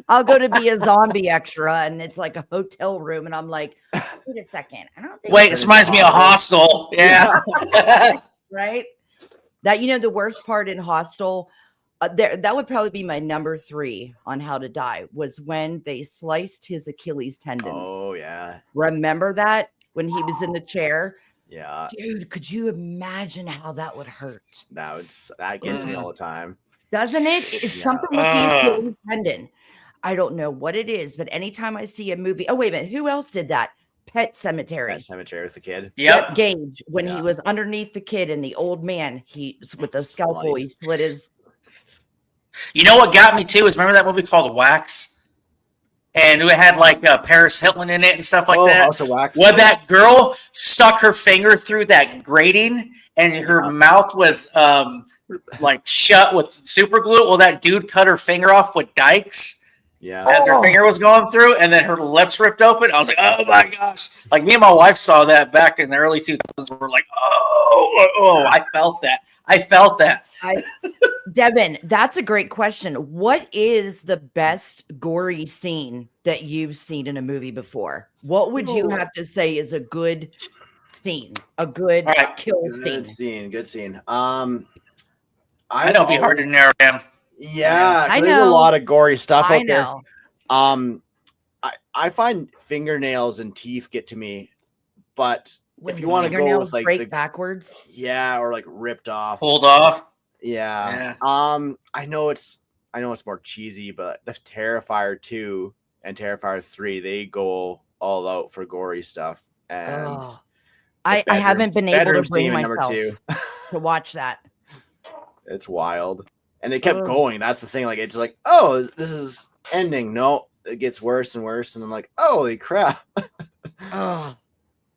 I'll go to be a zombie extra, and it's like a hotel room, and I'm like, wait a second, I don't think. Wait, this reminds me of Hostel. Yeah, right. That the worst part in Hostel, that would probably be my number 3 on how to die was when they sliced his Achilles tendons. Oh yeah, remember that when he was in the chair. Yeah, Dude, could you imagine how that would hurt? that gets me all the time. Doesn't it? It's Yeah. something with the Achilles tendon. I don't know what it is, but anytime I see a movie, oh wait a minute, who else did that? Pet Cemetery. That cemetery was the kid. Yep, Gage, when he Yeah. was underneath the kid and the old man, he with the scalpel, he slit his. You know what got me too is remember that movie called Wax? And it had like Paris Hilton in it and stuff like that. House of Wax. Well, that girl stuck her finger through that grating and her mouth was like shut with super glue. Well, that dude cut her finger off with dikes. Yeah. As her finger was going through, and then her lips ripped open. I was like, "Oh my gosh!" Like me and my wife saw that back in the early 2000s. We're like, "Oh!" I felt that. Devin, that's a great question. What is the best gory scene that you've seen in a movie before? What would you have to say is a good scene, a good kill scene? Good scene. I know it'd be hard to narrow down. Yeah, I there's know. a lot of gory stuff I out there. know. I find fingernails and teeth get to me, but When if you want to go with like break backwards, or like ripped off, pulled off, yeah. I know it's more cheesy, but the Terrifier 2 and Terrifier 3, they go all out for gory stuff. And I haven't been able to bring scene myself to watch that. It's wild. And it kept going. That's the thing. Like, it's like, oh, this is ending. No, it gets worse and worse. And I'm like, holy crap. I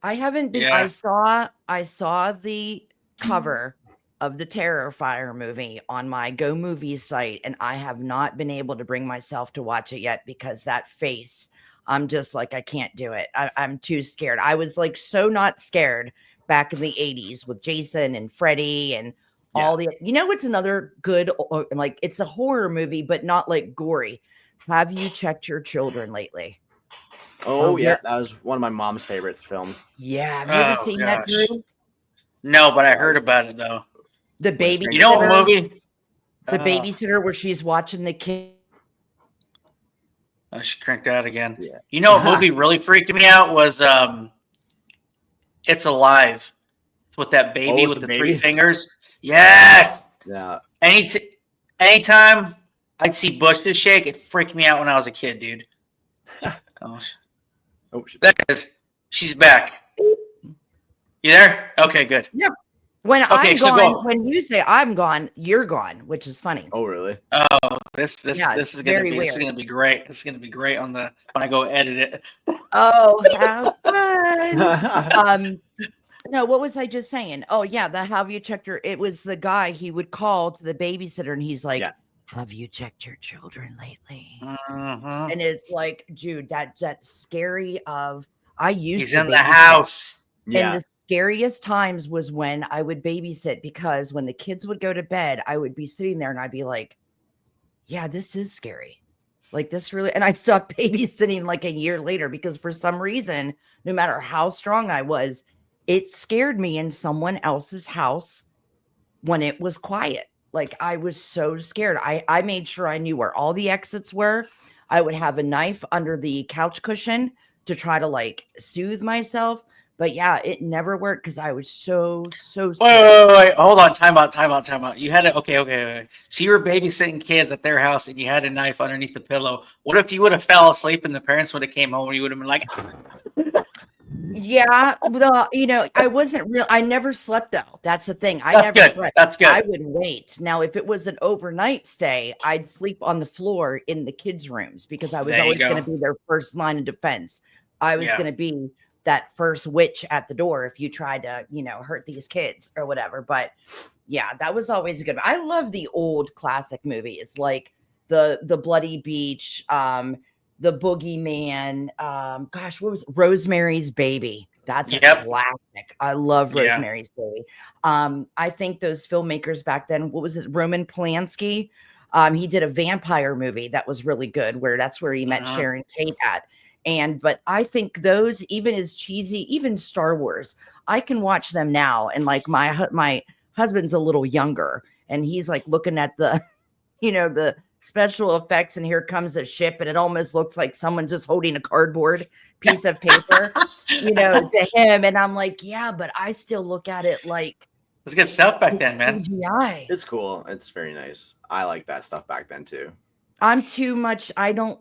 haven't been. I saw the cover of the Terrifier movie on my Go Movies site, and I have not been able to bring myself to watch it yet because that face, I'm just like, I can't do it. I'm too scared. I was like so not scared back in the 80s with Jason and Freddy and all the, it's another good, like it's a horror movie, but not like gory. Have you checked your children lately? Oh yeah, that was one of my mom's favorite films. Yeah, have you ever seen that, Drew? No, but I heard about it though. The baby, you know what movie? The babysitter where she's watching the kid. I should crank that again. Yeah. You know what movie really freaked me out was It's Alive. It's with that baby with the three fingers. Yes. Yeah. Anytime I'd see bushes shake, it freaked me out when I was a kid, dude. There it is. She's back. You there? Okay, good. Yep. When I'm gone, when you say I'm gone, you're gone, which is funny. Oh, really? Oh, this is gonna be great. This is gonna be great when I go edit it. Oh, how fun! No, what was I just saying? Oh, yeah, have you checked your? It was the guy he would call to the babysitter, and he's like, "Have you checked your children lately?" Mm-hmm. And it's like, dude, that's scary. He's in the house. Yeah. And the scariest times was when I would babysit, because when the kids would go to bed, I would be sitting there and I'd be like, yeah, this is scary. Like this really, and I stopped babysitting like a year later because for some reason, no matter how strong I was, it scared me in someone else's house when it was quiet. Like I was so scared. I made sure I knew where all the exits were. I would have a knife under the couch cushion to try to like soothe myself. But yeah, it never worked because I was so scared. Wait. Hold on. Time out. You had it. Okay. So you were babysitting kids at their house and you had a knife underneath the pillow. What if you would have fell asleep and the parents would have came home and you would have been like, yeah, well, I wasn't real. I never slept though. That's the thing. Slept. That's good. I would wait. Now, if it was an overnight stay, I'd sleep on the floor in the kids' rooms because I was always going to be their first line of defense. I was going to be that first witch at the door if you tried to, hurt these kids or whatever. But yeah, that was always good. I love the old classic movies like the Bloody Beach, the Boogeyman. Gosh, what was Rosemary's Baby? That's a classic. I love Rosemary's Baby. I think those filmmakers back then, what was it? Roman Polanski. He did a vampire movie that was really good, that's where he met Sharon Tate at. But I think those, even as cheesy, even Star Wars, I can watch them now. And like my husband's a little younger and he's like looking at the, the special effects, and here comes a ship, and it almost looks like someone just holding a cardboard piece of paper, to him. And I'm like, yeah, but I still look at it like Let's get stuff back then, man. CGI. It's cool. It's very nice. I like that stuff back then too. I'm too much. I don't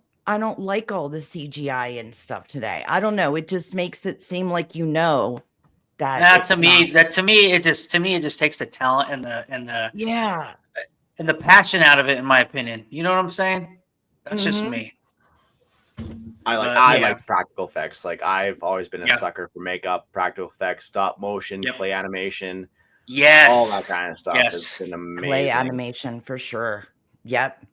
like all the CGI and stuff today. I don't know. It just makes it seem like that To me, it just takes the talent and the yeah. and the passion out of it, in my opinion. You know what I'm saying? That's just Mhm. me. I like practical effects. Like I've always been a Yep. sucker for makeup, practical effects, stop motion, Yep. clay animation, Yes. all that kind of stuff. Yes. It's been amazing. Clay animation for sure. Yep.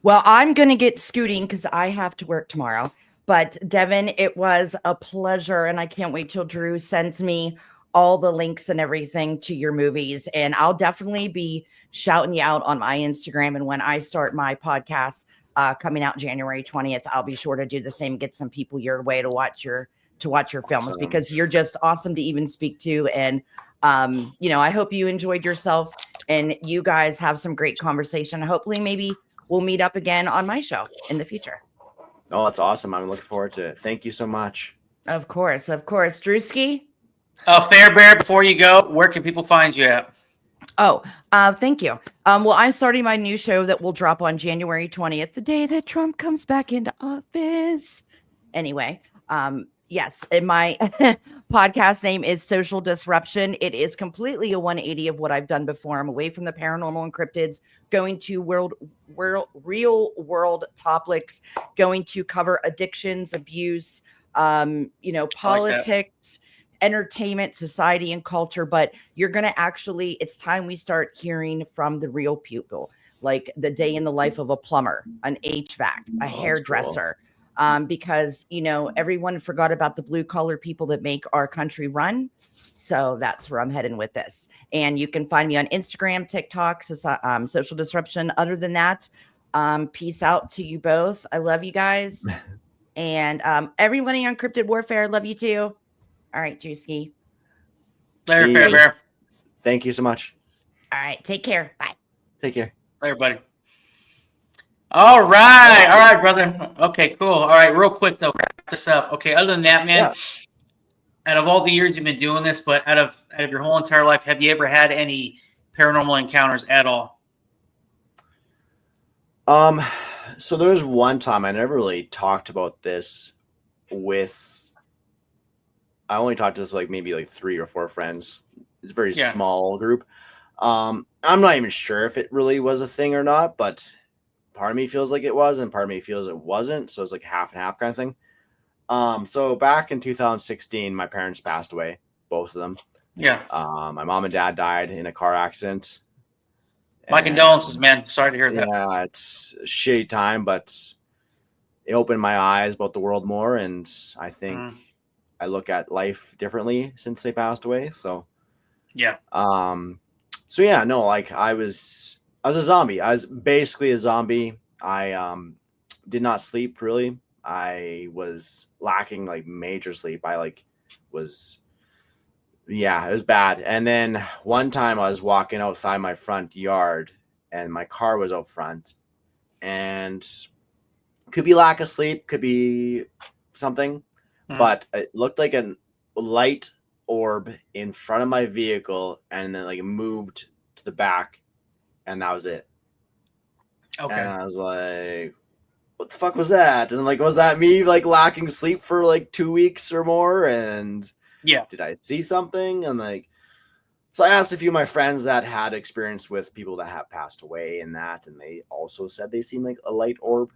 Well, I'm going to get scooting because I have to work tomorrow. But Devon, it was a pleasure. And I can't wait till Drew sends me all the links and everything to your movies. And I'll definitely be shouting you out on my Instagram. And when I start my podcast coming out January 20th, I'll be sure to do the same, get some people your way to watch your films, Awesome. because you're just awesome to even speak to. And, I hope you enjoyed yourself and you guys have some great conversation. Hopefully, maybe we'll meet up again on my show in the future. Oh, that's awesome. I'm looking forward to it. Thank you so much. Of course. Drewski? Fair Bear, before you go, where can people find you at? Oh, thank you. Well, I'm starting my new show that will drop on January 20th, the day that Trump comes back into office. Anyway, yes, and my podcast name is Social Disruption. It is completely a 180 of what I've done before. I'm away from the paranormal and cryptids, going to real world topics, going to cover addictions, abuse, politics, entertainment, society, and culture. But you're going to it's time we start hearing from the real people, like the day in the life of a plumber, an HVAC, a hairdresser. Cool. Because, everyone forgot about the blue collar people that make our country run. So that's where I'm heading with this. And you can find me on Instagram, TikTok, Social Disruption. Other than that, peace out to you both. I love you guys. And everybody on Cryptid Warfare, I love you too. All right, Drewski. Later, Fair Bear. Thank you so much. All right, take care. Bye. Take care. Later, buddy. All right, brother. Okay, cool. All right, real quick though, wrap this up. Okay, other than that, man, out of all the years you've been doing this, but out of your whole entire life, have you ever had any paranormal encounters at all? So there was one time I never really talked about this with. I only talked to this maybe 3 or 4 friends. It's a very small group. I'm not even sure if it really was a thing or not, but part of me feels like it was, and part of me feels it wasn't. So it's like half and half kind of thing. So back in 2016, my parents passed away, both of them. Yeah. My mom and dad died in a car accident. My condolences, man. Sorry to hear that. Yeah, it's a shitty time, but it opened my eyes about the world more, and I think I look at life differently since they passed away. So yeah. So yeah, no, I was a zombie. I was basically a zombie. I did not sleep really. I was lacking major sleep. It was bad. And then one time I was walking outside my front yard and my car was out front, and could be lack of sleep, could be something, but it looked like a light orb in front of my vehicle, and then it moved to the back, and that was it. Okay. And I was like, what the fuck was that? And was that me lacking sleep for 2 weeks or more? And did I see something? And so I asked a few of my friends that had experience with people that have passed away and they also said they seen a light orb.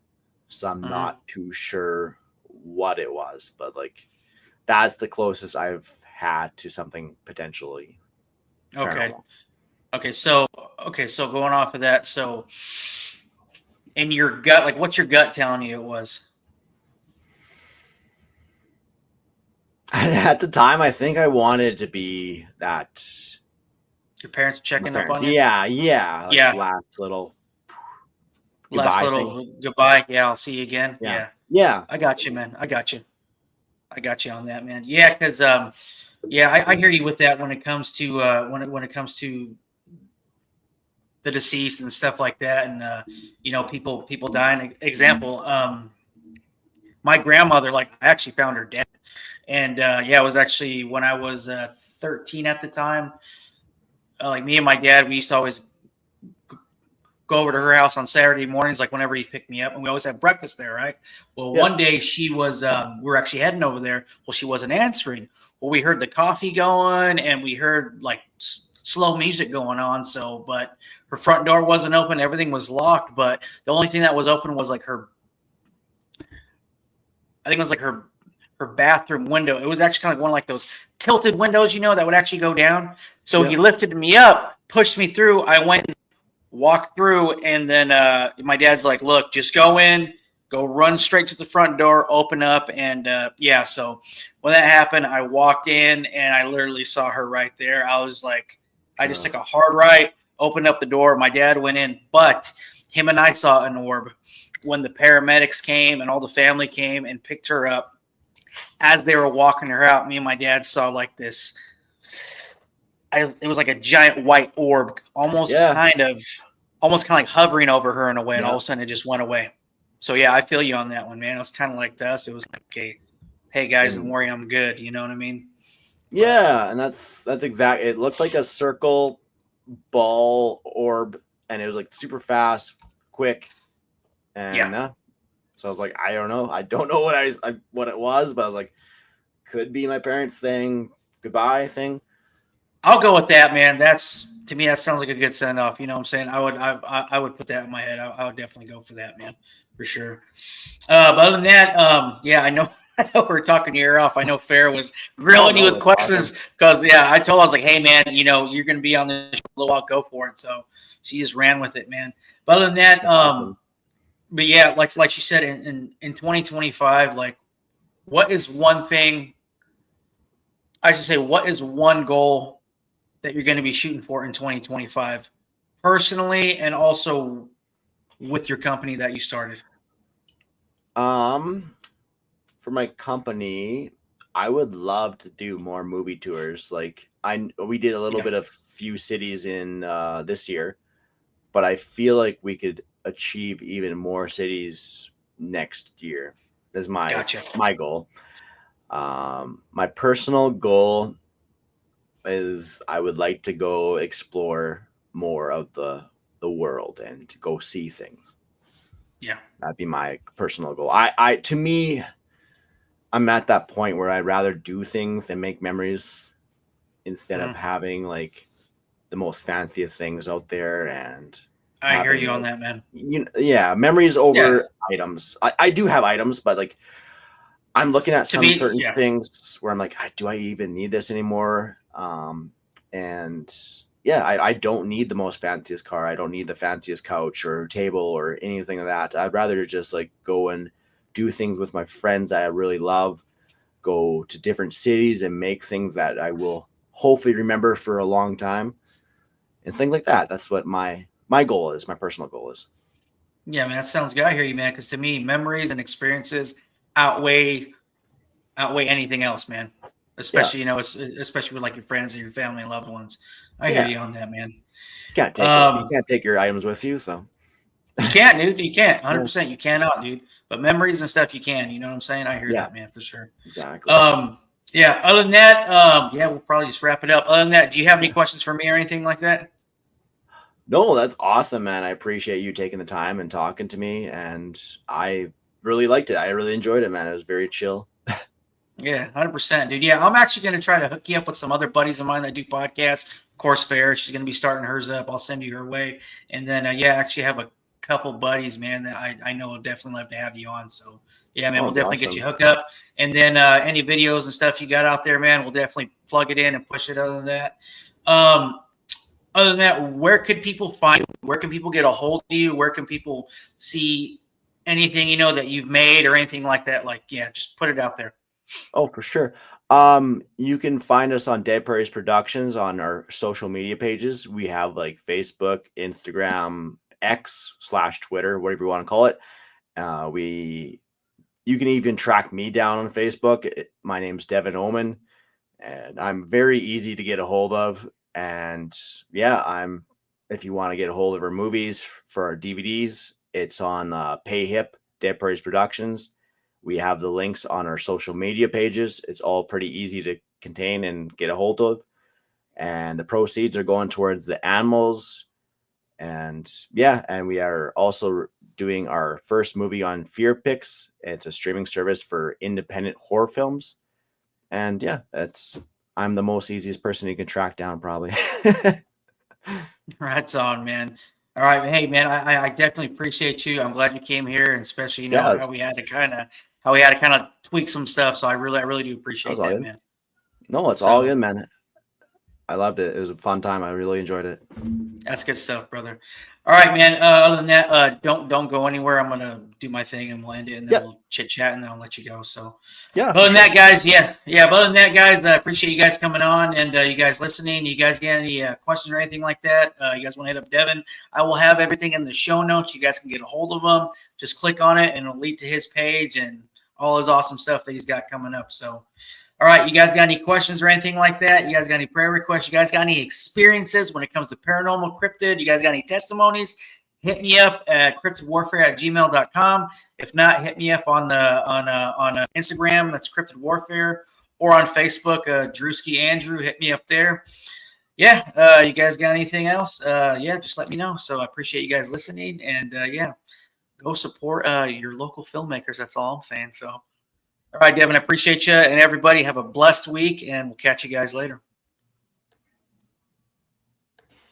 So I'm not too sure what it was, but that's the closest I've had to something potentially paranormal. Okay. So going off of that, so in your gut, what's your gut telling you it was? At the time, I think I wanted to be that. Your parents checking up on you? Yeah. Last little goodbye. Yeah, I'll see you again. Yeah. I got you, man. I got you on that, man. Yeah, because I hear you with that when it comes to the deceased and stuff like that, and people dying. Example, my grandmother, like I actually found her dead, and it was actually when I was 13 at the time. Like me and my dad, we used to always go over to her house on Saturday mornings, like whenever he picked me up, and we always have breakfast there, right? Well, Yeah. one day she was, we were actually heading over there. Well, she wasn't answering. Well, we heard the coffee going, and we heard like slow music going on. So, but her front door wasn't open. Everything was locked. But the only thing that was open was like I think it was like her bathroom window. It was actually kind of like one of like those tilted windows, that would actually go down. So he lifted me up, pushed me through. I went, walked through, and then my dad's like, "Look, just go in, go run straight to the front door, open up." And so when that happened, I walked in and I literally saw her right there. I was like, I just took a hard right, opened up the door. My dad went in, but him and I saw an orb when the paramedics came and all the family came and picked her up. As they were walking her out, me and my dad saw like this. It was like a giant white orb, almost kind of like hovering over her in a way, and all of a sudden it just went away. So I feel you on that one, man. It was kind of like to us. It was like, hey guys, don't worry, I'm good. You know what I mean? Yeah, and that's exact. It looked like a circle ball orb, and it was like super fast, quick, and so I was like, I don't know what it was, but I was like, could be my parents saying goodbye thing. I'll go with that, man. That's, to me, that sounds like a good send off. You know what I'm saying? I would put that in my head. I would definitely go for that, man, for sure. But other than that, I know we're talking your ear off. I know Farrah was grilling you with questions because I told her, I was like, hey man, you're gonna be on the show a little while, go for it. So she just ran with it, man. But other than that, but like she said, in 2025, like, what is one thing? I should say, what is one goal that you're going to be shooting for in 2025, personally, and also with your company that you started? For my company, I would love to do more movie tours. Like we did a little bit of few cities in this year, but I feel like we could achieve even more cities next year. That's my goal. My personal goal is I would like to go explore more of the world and to go see things. Yeah, that'd be my personal goal. I to me, I'm at that point where I'd rather do things and make memories instead of having like the most fanciest things out there. And I hear you on that, man. Memories over items. I do have items, but like I'm looking at certain things where I'm like, do I even need this anymore? I don't need the most fanciest car. I don't need the fanciest couch or table or anything like that. I'd rather just like go and do things with my friends that I really love, go to different cities and make things that I will hopefully remember for a long time and things like that. That's what my goal is. My personal goal is. Yeah, man, that sounds good. I hear you, man. Because to me, memories and experiences outweigh anything else, man. Especially, especially with like your friends and your family and loved ones. I hear you on that, man. You can't take your items with you, so. You can't, dude. You can't. 100%. You cannot, dude. But memories and stuff, you can. You know what I'm saying? I hear that, man, for sure. Exactly. Other than that, we'll probably just wrap it up. Other than that, do you have any questions for me or anything like that? No, that's awesome, man. I appreciate you taking the time and talking to me, and I really liked it. I really enjoyed it, man. It was very chill. Yeah, 100%, dude. Yeah, I'm actually going to try to hook you up with some other buddies of mine that do podcasts. Of course, Farrah, she's going to be starting hers up. I'll send you her way. And then, actually have a couple buddies, man, that I know will definitely love to have you on. So, yeah, man, we'll definitely get you hooked up. And then any videos and stuff you got out there, man, we'll definitely plug it in and push it. Other than that, where could people find you? Where can people get a hold of you? Where can people see anything, that you've made or anything like that? Like, just put it out there. Oh, for sure. You can find us on Dead Prairies Productions on our social media pages. We have like Facebook, Instagram, X/Twitter, whatever you want to call it. You can even track me down on Facebook. My name's Devon Oman, and I'm very easy to get a hold of. And I'm if you want to get a hold of our movies for our DVDs, it's on PayHip, Dead Prairies Productions. We have the links on our social media pages. It's all pretty easy to contain and get a hold of. And the proceeds are going towards the animals. And yeah, and we are also doing our first movie on Fear Picks. It's a streaming service for independent horror films. And yeah, I'm the most easiest person you can track down, probably. Right on, man. All right, hey, man. I definitely appreciate you. I'm glad you came here, and especially Yeah, how we had to kind of tweak some stuff. So I really do that appreciate was all that, good. man. No, it's all So good, man. I loved it. It was a fun time. I really enjoyed it. that's good stuff, brother. All right, man. Other than that, don't go anywhere. I'm gonna do my thing and we'll end it, and then Yeah, we'll chit chat, and then I'll let you go. So, yeah, other for than sure. that, guys, yeah. But other than that, guys, I appreciate you guys coming on and you guys listening. You guys got any questions or anything like that? You guys want to hit up Devon? I will have everything in the show notes. You guys can get a hold of him. Just click on it, and it'll lead to his page and all his awesome stuff that he's got coming up. So. All right, you guys got any questions or anything like that? You guys got any prayer requests? You guys got any experiences when it comes to paranormal cryptid? You guys got any testimonies? Hit me up at cryptidwarfare@gmail.com. If not, hit me up on Instagram. That's Cryptid Warfare, or on Facebook, Drewski Andrew. Hit me up there. Yeah, you guys got anything else? Yeah, just let me know. So I appreciate you guys listening, and yeah, go support your local filmmakers. That's all I'm saying. So. All right, Devin, I appreciate you. And everybody have a blessed week, and we'll catch you guys later.